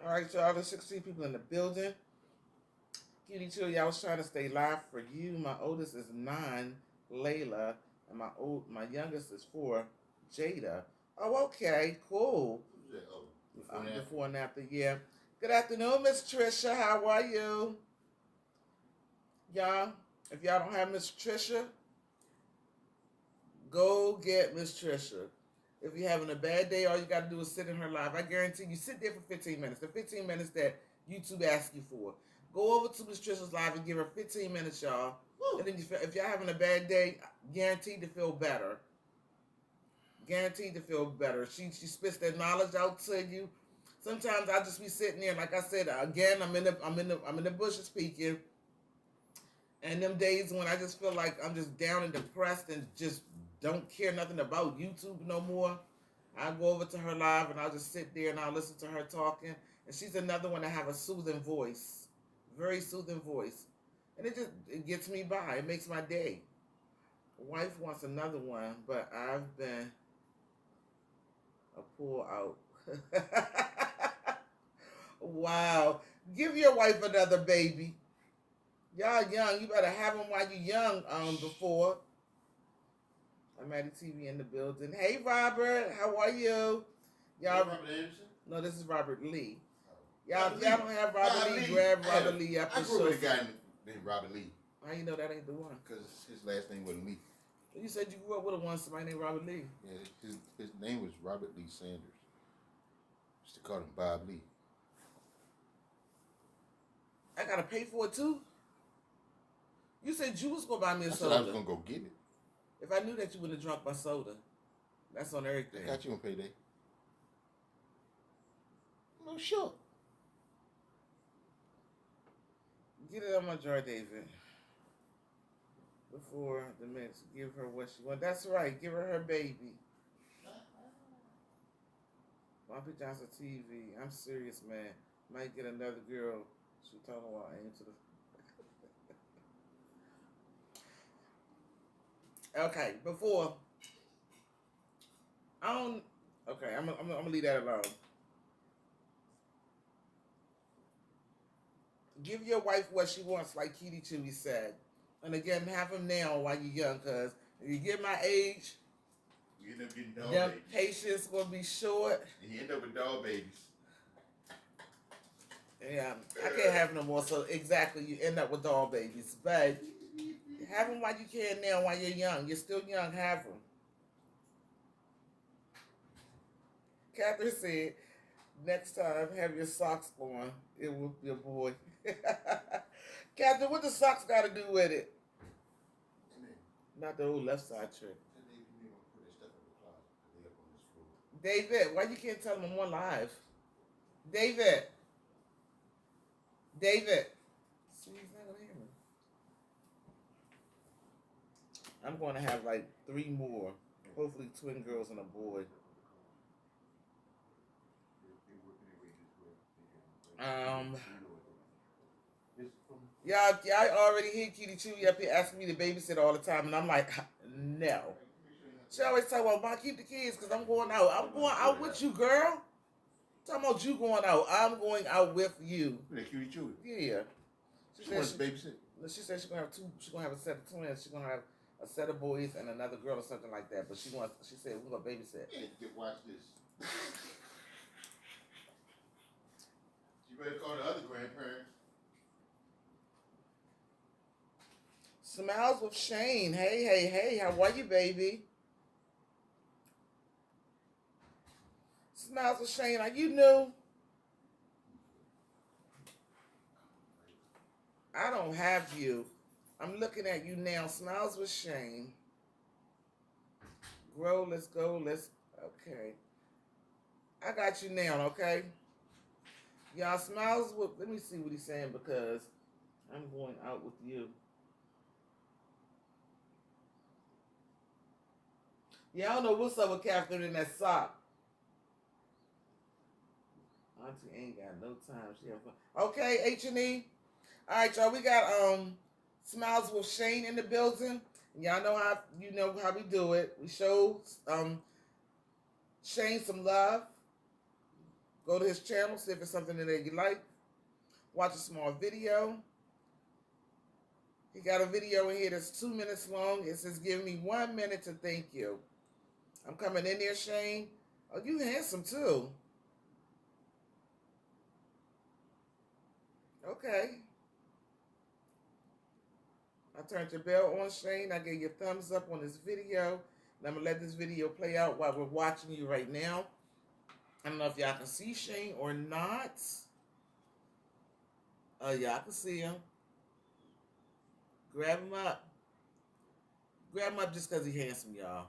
All right, y'all. There's 16 people in the building. Cutie Chili, I was trying to stay live for you. My oldest is 9, Layla, and my youngest is 4, Jada. Oh, okay, cool. Before and after, yeah. Good afternoon, Miss Trisha. How are you? Y'all, if y'all don't have Miss Trisha, go get Miss Trisha. If you're having a bad day, all you got to do is sit in her live. I guarantee you sit there for 15 minutes. The 15 minutes that YouTube asks you for. Go over to Miss Trisha's live and give her 15 minutes, y'all. Woo. And then if y'all having a bad day, guaranteed to feel better. Guaranteed to feel better. She spits that knowledge out to you. Sometimes I just be sitting there, like I said, again, I'm in the bushes speaking. And them days when I just feel like I'm just down and depressed and just don't care nothing about YouTube no more, I go over to her live and I'll just sit there and I'll listen to her talking. And she's another one that have a soothing voice, very soothing voice, and it gets me by. It makes my day. Wife wants another one, but I've been a pull out. Wow, give your wife another baby. Y'all young, you better have them while you young. Before. I'm Maddie TV in the building. Hey, Robert, how are you? Y'all, Robert Anderson? No, this is Robert Lee. Oh. Y'all, if y'all don't have Robert Lee, grab Robert Lee up I and grew show. with a guy named Robert Lee. How you know that ain't the one? Because his last name wasn't Lee. You said you grew up with a one, somebody named Robert Lee. Yeah, his name was Robert Lee Sanders. Used to call him Bob Lee. I gotta pay for it too. You said you was gonna buy me a I soda. said I was gonna go get it. If I knew that you wouldn't have drunk my soda, that's on everything. I got you on payday. No, sure. Get it on my jar, David. Before the mix, give her what she wants. That's right. Give her baby. Bumpy Johnson TV. I'm serious, man. Might get another girl. She talking about aim to the. Okay, before I don't. Okay, I'm gonna leave that alone. Give your wife what she wants, like Kitty Chewy said. And again, have them now while you're young, cause if you get my age, You end up getting dog their babies. patience gonna be short. And you end up with dog babies. Yeah, I can't have no more. So exactly, you end up with dog babies. But have them while you can now, while you're young. You're still young. Have them. Catherine said, next time, have your socks on. It will be a boy. Catherine, what the socks got to do with it? Not the old left side trick. David, why you can't tell them I'm on live? David. David. See, he's not going to hear me. I'm going to have like 3 more. Hopefully twin girls and a boy. Y'all already hear Kitty Chewy up here asking me to babysit all the time, and I'm like, no. She always talk about, Mom, keep the kids, because I'm going out. I'm going out with you, girl. Talking about you going out. I'm going out with you. Cutie Chewy. Yeah. She wants to babysit. She said she's gonna have 2. She's gonna have a set of twins. She's gonna have a set of boys and another girl or something like that. But she said we're gonna babysit. Yeah, watch this. You better call the other grandparents. Smiles with Shane. Hey. How are you, baby? Smiles with Shane. Are you new? I don't have you. I'm looking at you now. Smiles with Shane. Grow, let's go. Okay. I got you now, okay? Y'all, Smiles with, let me see what he's saying because I'm going out with you. Yeah, I don't know what's up with Catherine in that sock. Auntie ain't got no time. She have fun. Okay, H&E. All right, y'all. We got Smiles with Shane in the building. Y'all know how we do it. We show Shane some love. Go to his channel, see if it's something that you like. Watch a small video. He got a video in here that's 2 minutes long. It says, "Give me 1 minute to thank you." I'm coming in there, Shane. Oh, you handsome too. Okay. I turned your bell on, Shane. I gave you a thumbs up on this video. And I'm going to let this video play out while we're watching you right now. I don't know if y'all can see Shane or not. Y'all can see him. Grab him up. Grab him up just because he's handsome, y'all.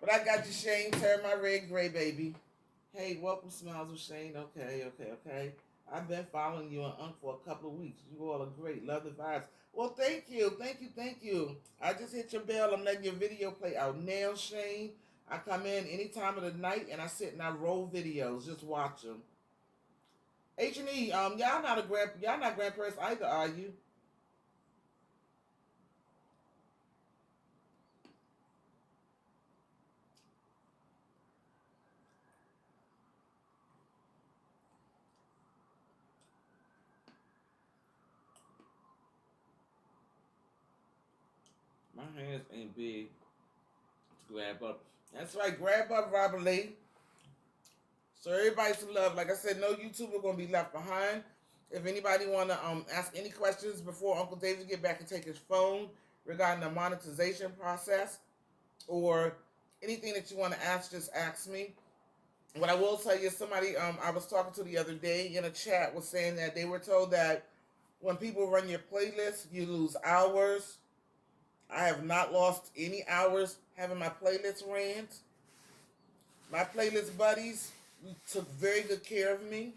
But I got you, Shane. Turn my red gray, baby. Hey, welcome, Smiles with Shane. Okay. I've been following you on for a couple of weeks. You all are great. Love the vibes. Well, thank you. I just hit your bell. I'm letting your video play out now, Shane. I come in any time of the night and I sit and I roll videos. Just watch them. H&E, y'all not grandparents either, are you? My hands ain't big to grab up. That's right, grab up, Robert Lee. So everybody some love. Like I said, no YouTuber gonna be left behind. If anybody wanna ask any questions before Uncle David get back and take his phone regarding the monetization process or anything that you want to ask, just ask me. What I will tell you is somebody I was talking to the other day in a chat was saying that they were told that when people run your playlist, you lose hours. I have not lost any hours having my playlist ran. My playlist buddies took very good care of me.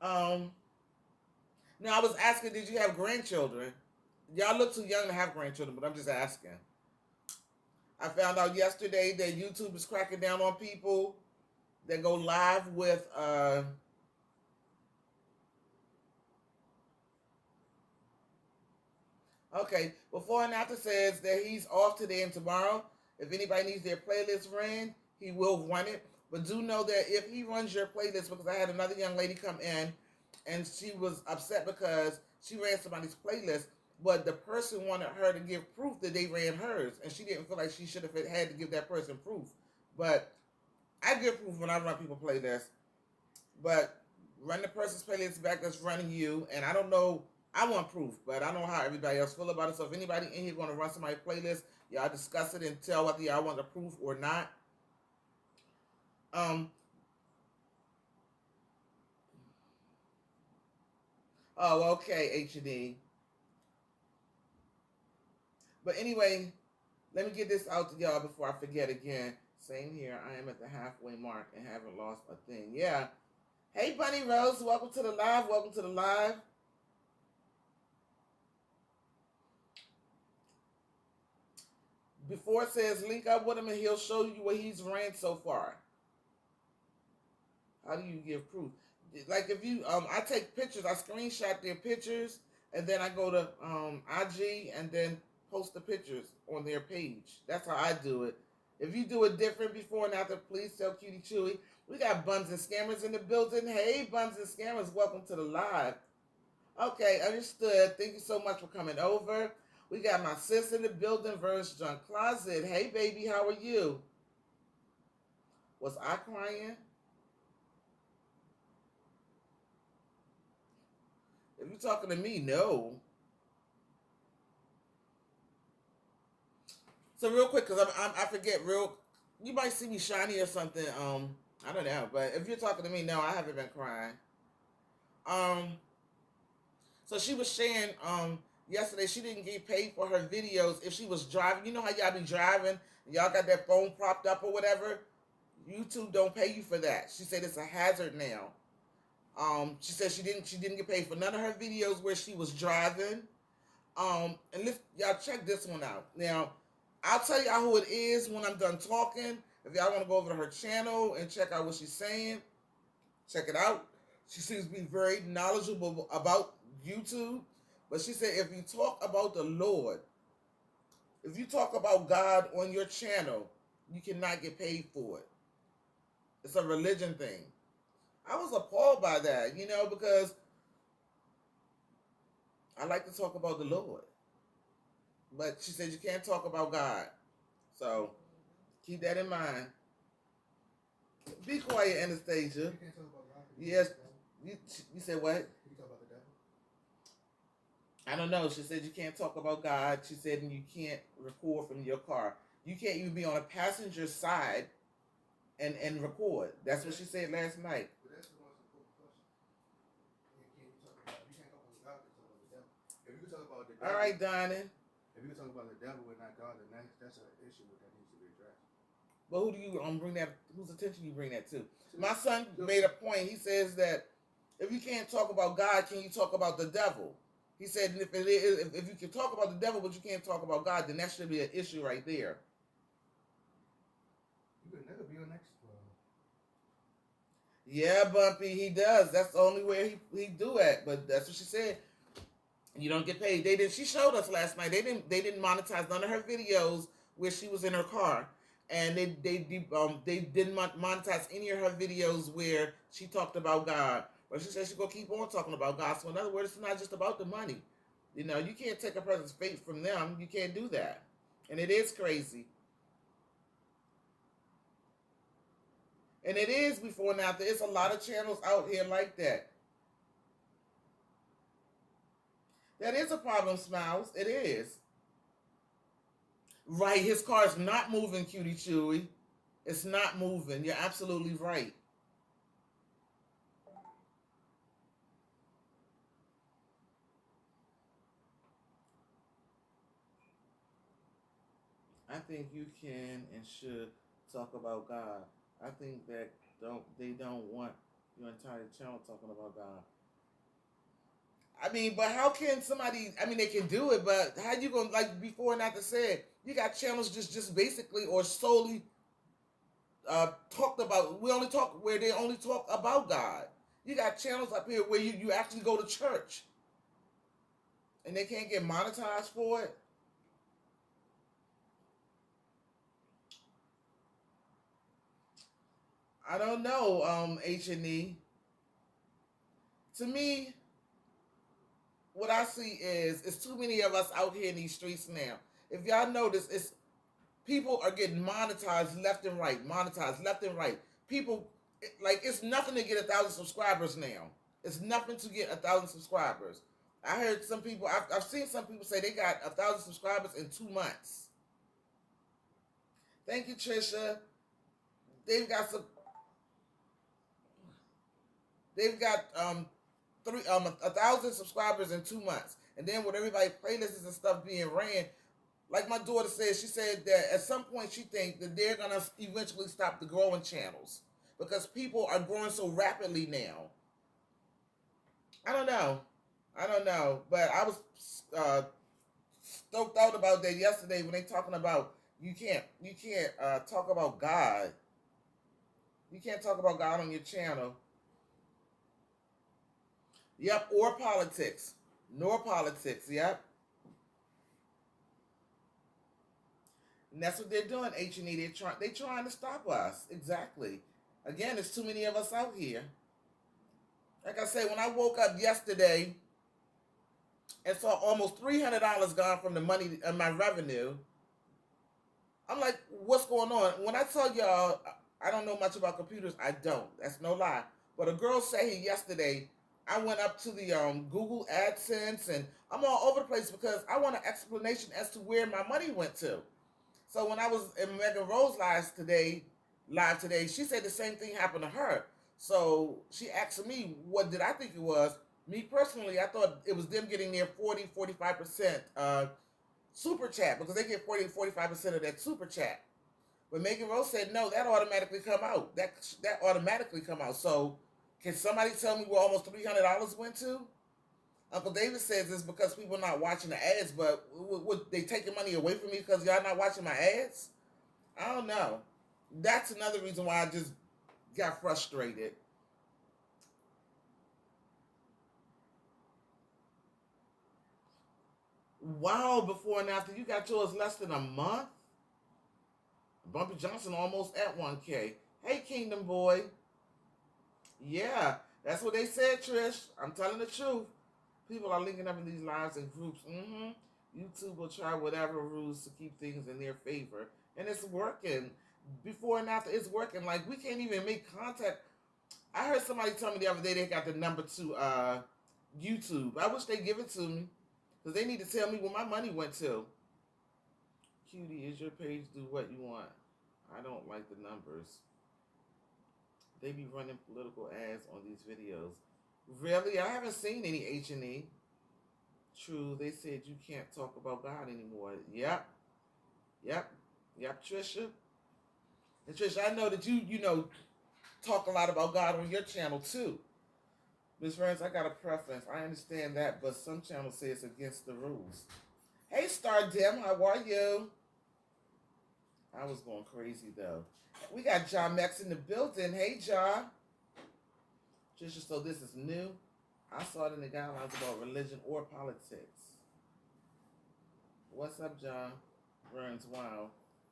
Um, Now I was asking, did you have grandchildren? Y'all look too young to have grandchildren, but I'm just asking. I found out yesterday that YouTube is cracking down on people that go live with okay, before and after says that he's off today and tomorrow. If anybody needs their playlist ran, he will run it. But do know that if he runs your playlist, because I had another young lady come in and she was upset because she ran somebody's playlist, but the person wanted her to give proof that they ran hers, and she didn't feel like she should have had to give that person proof. But I give proof when I run people playlists. But run the person's playlist back that's running you, and I don't know. I want proof, but I don't know how everybody else feel about it. So if anybody in here going to run somebody's playlist, y'all discuss it and tell whether y'all want the proof or not. Um. Oh, okay, H&E. But anyway, let me get this out to y'all before I forget again. Same here. I am at the halfway mark and haven't lost a thing. Yeah. Hey, Bunny Rose. Welcome to the live. Welcome to the live. Before it says link up with him and he'll show you what he's ran so far. How do you give proof? Like if you I take pictures, I screenshot their pictures, and then I go to IG and then post the pictures on their page. That's how I do it. If you do it different before and after, please tell Cutie Chewy. We got Buns and Scammers in the building. Hey, Buns and Scammers, welcome to the live. Okay, understood. Thank you so much for coming over. We got my sis in the building, Verse John Closet. Hey, baby, how are you? Was I crying? If you're talking to me, no. So real quick, cause I forget real. You might see me shiny or something. I don't know, but if you're talking to me, no, I haven't been crying. Um, so she was saying yesterday she didn't get paid for her videos if she was driving. You know how y'all be driving, and y'all got that phone propped up or whatever. YouTube don't pay you for that. She said it's a hazard now. She said she didn't get paid for none of her videos where she was driving. And let's y'all check this one out. Now, I'll tell y'all who it is when I'm done talking. If y'all want to go over to her channel and check out what she's saying, check it out. She seems to be very knowledgeable about YouTube. But she said if you talk about the Lord, if you talk about God on your channel, you cannot get paid for it. It's a religion thing. I was appalled by that, because I like to talk about the Lord. But she said you can't talk about God. So keep that in mind. Be quiet, Anastasia. You can't talk about God. Yes. You said what? You talk about the devil. I don't know. She said you can't talk about God. She said you can't record from your car. You can't even be on a passenger side and record. That's what she said last night. But that's the most important question. You can't talk about God. You talk about the devil. If you can talk about the devil, All right, Donnie. if you can talk about the devil and not God, then that's an issue that needs to be addressed. But who do you bring that? Whose attention you bring that to? My son made a point. He says that if you can't talk about God, can you talk about the devil? He said if you can talk about the devil, but you can't talk about God, then that should be an issue right there. You could never be your next. Yeah, Bumpy, he does. That's the only way he do it. But that's what she said. You don't get paid. They did. She showed us last night. They didn't monetize none of her videos where she was in her car, and they didn't monetize any of her videos where she talked about God. But she said she's gonna keep on talking about God. So in other words, it's not just about the money. You can't take a person's faith from them. You can't do that, and it is crazy. And it is before and after. It's a lot of channels out here like that. That is a problem, Smiles. It is. Right, his car's not moving, Cutie Chewy. It's not moving. You're absolutely right. I think you can and should talk about God. I think that they don't want your entire channel talking about God. I mean, but how can somebody? I mean, they can do it, but how you gonna like before and after said? You got channels just basically or solely talked about. We only talk where they only talk about God. You got channels up here where you actually go to church and they can't get monetized for it. I don't know. H&E. To me, what I see is it's too many of us out here in these streets now. If y'all notice, it's people are getting monetized left and right, monetized left and right. People like it's nothing to get 1,000 subscribers now. It's nothing to get 1,000 subscribers. I heard some people. I've seen some people say they got 1,000 subscribers in 2 months. Thank you, Trisha. They've got some. They've got 1,000 subscribers in 2 months, and then with everybody playlists and stuff being ran, like my daughter said, she said that at some point she thinks that they're gonna eventually stop the growing channels because people are growing so rapidly now. I don't know. I don't know, but I was uh, stoked out about that yesterday when they talking about you can't talk about God. You can't talk about God on your channel. Yep, or politics, nor politics. Yep, and that's what they're doing. H&E. They trying to stop us. Exactly. Again, there's too many of us out here. Like I said, when I woke up yesterday and saw almost $300 gone from the money and my revenue, I'm like, what's going on? When I tell y'all, I don't know much about computers. I don't. That's no lie. But a girl said here yesterday, I went up to the Google AdSense and I'm all over the place because I want an explanation as to where my money went to. So when I was in Megan Rose live today, she said the same thing happened to her. So she asked me, what did I think it was? Me personally, I thought it was them getting their 40-45% super chat because they get 40-45% of that super chat. But Megan Rose said, no, that automatically come out. That automatically come out. So can somebody tell me where almost $300 went to? Uncle David says it's because people are not watching the ads, but would they taking money away from me because y'all not watching my ads? I don't know. That's another reason why I just got frustrated. Wow, before and after you got yours less than a month? Bumpy Johnson almost at 1K. Hey, Kingdom Boy. Yeah, that's what they said, Trish. I'm telling the truth. People are linking up in these lives and groups. YouTube will try whatever rules to keep things in their favor. And it's working. Before and after, it's working. Like, we can't even make contact. I heard somebody tell me the other day they got the number to YouTube. I wish they give it to me. Because they need to tell me where my money went to. Cutie, is your page do what you want? I don't like the numbers. They be running political ads on these videos. Really? I haven't seen any H&E. True, they said you can't talk about God anymore. Yep. Yep. Yep, Trisha. And Trisha, I know that you talk a lot about God on your channel too. Miss Burns, I got a preference. I understand that, but some channels say it's against the rules. Hey, Star Dim, how are you? I was going crazy though. We got John Max in the building. Hey, John. Trisha, so this is new. I saw it in the guidelines about religion or politics. What's up, John? Burns, wow.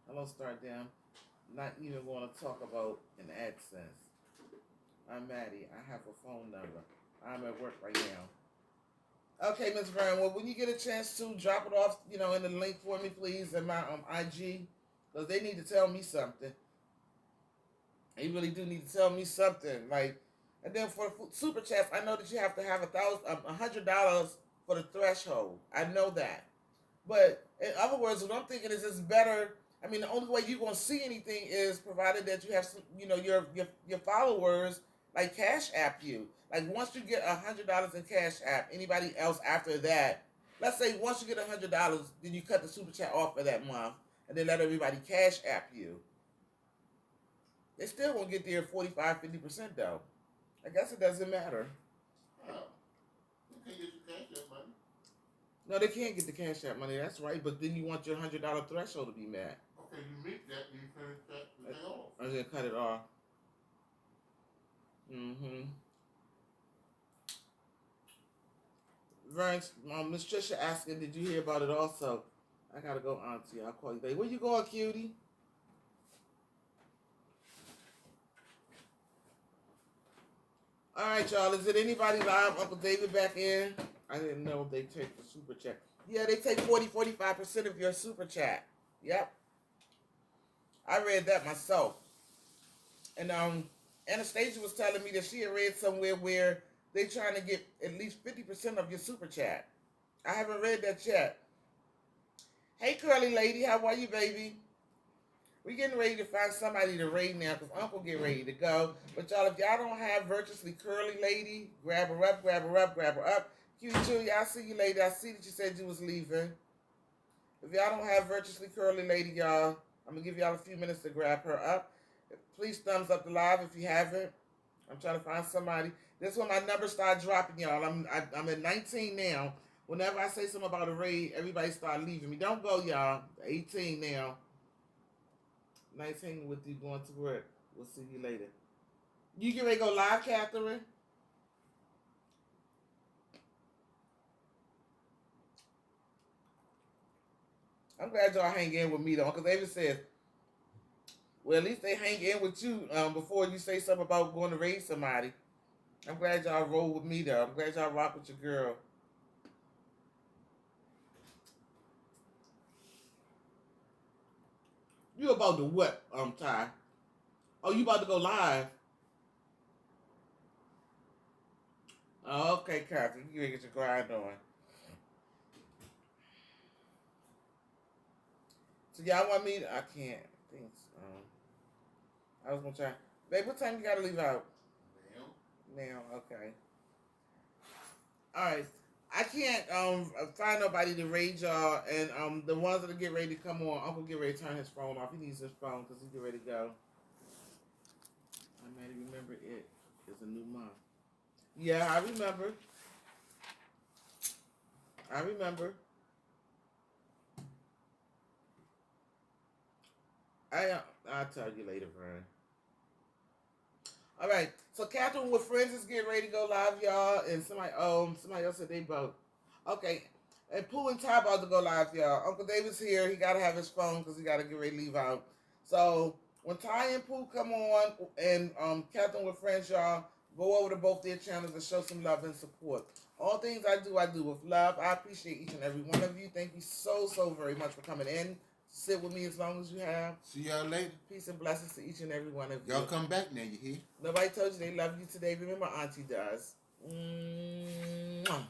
Hello, Star Dim. Not even going to talk about an AdSense. I'm Maddie. I have a phone number. I'm at work right now. Okay, Ms. Brown. Well, when you get a chance to drop it off, in the link for me, please, in my IG, because they need to tell me something. They really do need to tell me something. Like, and then for super chats, I know that you have to have $100 for the threshold. I know that. But in other words, what I'm thinking is it's better. I mean, the only way you're gonna see anything is provided that you have some, your followers like Cash App you. Like once you get $100 in Cash App, anybody else after that, let's say once you get $100, then you cut the super chat off for that month, and then let everybody Cash App you. They still won't get there 45, 50% though. I guess it doesn't matter. Oh, you can't get your cash that money. No, they can't get the cash out money. That's right. But then you want your $100 threshold to be met. Okay, you meet that, you finish that, the day off. I'm just gonna cut it off. Mm-hmm. Vern, Miss Trisha asking, did you hear about it also? I gotta go, Auntie. I'll call you later. Where you going, cutie? All right, y'all. Is it anybody live? Uncle David back in? I didn't know if they take the super chat. Yeah, they take 45% of your super chat. Yep. I read that myself. And Anastasia was telling me that she had read somewhere where they trying to get at least 50% of your super chat. I haven't read that yet. Hey, curly lady, how are you, baby? We getting ready to find somebody to raid now because Uncle get ready to go. But y'all, if y'all don't have virtuously curly lady, grab her up, grab her up, grab her up. Cutie Julia, I see you, lady. I see that you said you was leaving. If y'all don't have virtuously curly lady, y'all, I'm going to give y'all a few minutes to grab her up. Please thumbs up the live if you haven't. I'm trying to find somebody. This is when my numbers start dropping, y'all. I'm at 19 now. Whenever I say something about a raid, everybody start leaving me. Don't go, y'all. 18 now. 19 with you going to work. We'll see you later. You get ready to go live, Catherine? I'm glad y'all hang in with me, though. Uncle David says, well, at least they hang in with you before you say something about going to raid somebody. I'm glad y'all roll with me, though. I'm glad y'all rock with your girl. You about to what, Ty? Oh, you about to go live? Oh, okay, Catherine. You gotta get your grind on. So y'all want me to, I can't. Thanks. I was gonna try. Babe, what time you gotta leave out? Now, okay. Alright. I can't find nobody to raid y'all, and the ones that get ready to come on, Uncle get ready to turn his phone off. He needs his phone because he get ready to go. I might remember it. It's a new month. Yeah, I remember. I remember. I'll tell you later, Vern. All right, so Catherine with friends is getting ready to go live, y'all, and somebody else said they both. Okay, and Pooh and Ty about to go live, y'all. Uncle David's here. He gotta have his phone because he gotta get ready to leave out. So when Ty and Pooh come on, and Catherine with friends, y'all, go over to both their channels and show some love and support. All things I do with love. I appreciate each and every one of you. Thank you so very much for coming in. Sit with me as long as you have. See y'all later. Peace and blessings to each and every one of you. Y'all come back now, you hear? Nobody told you they love you today. Remember, Auntie does. Mwah.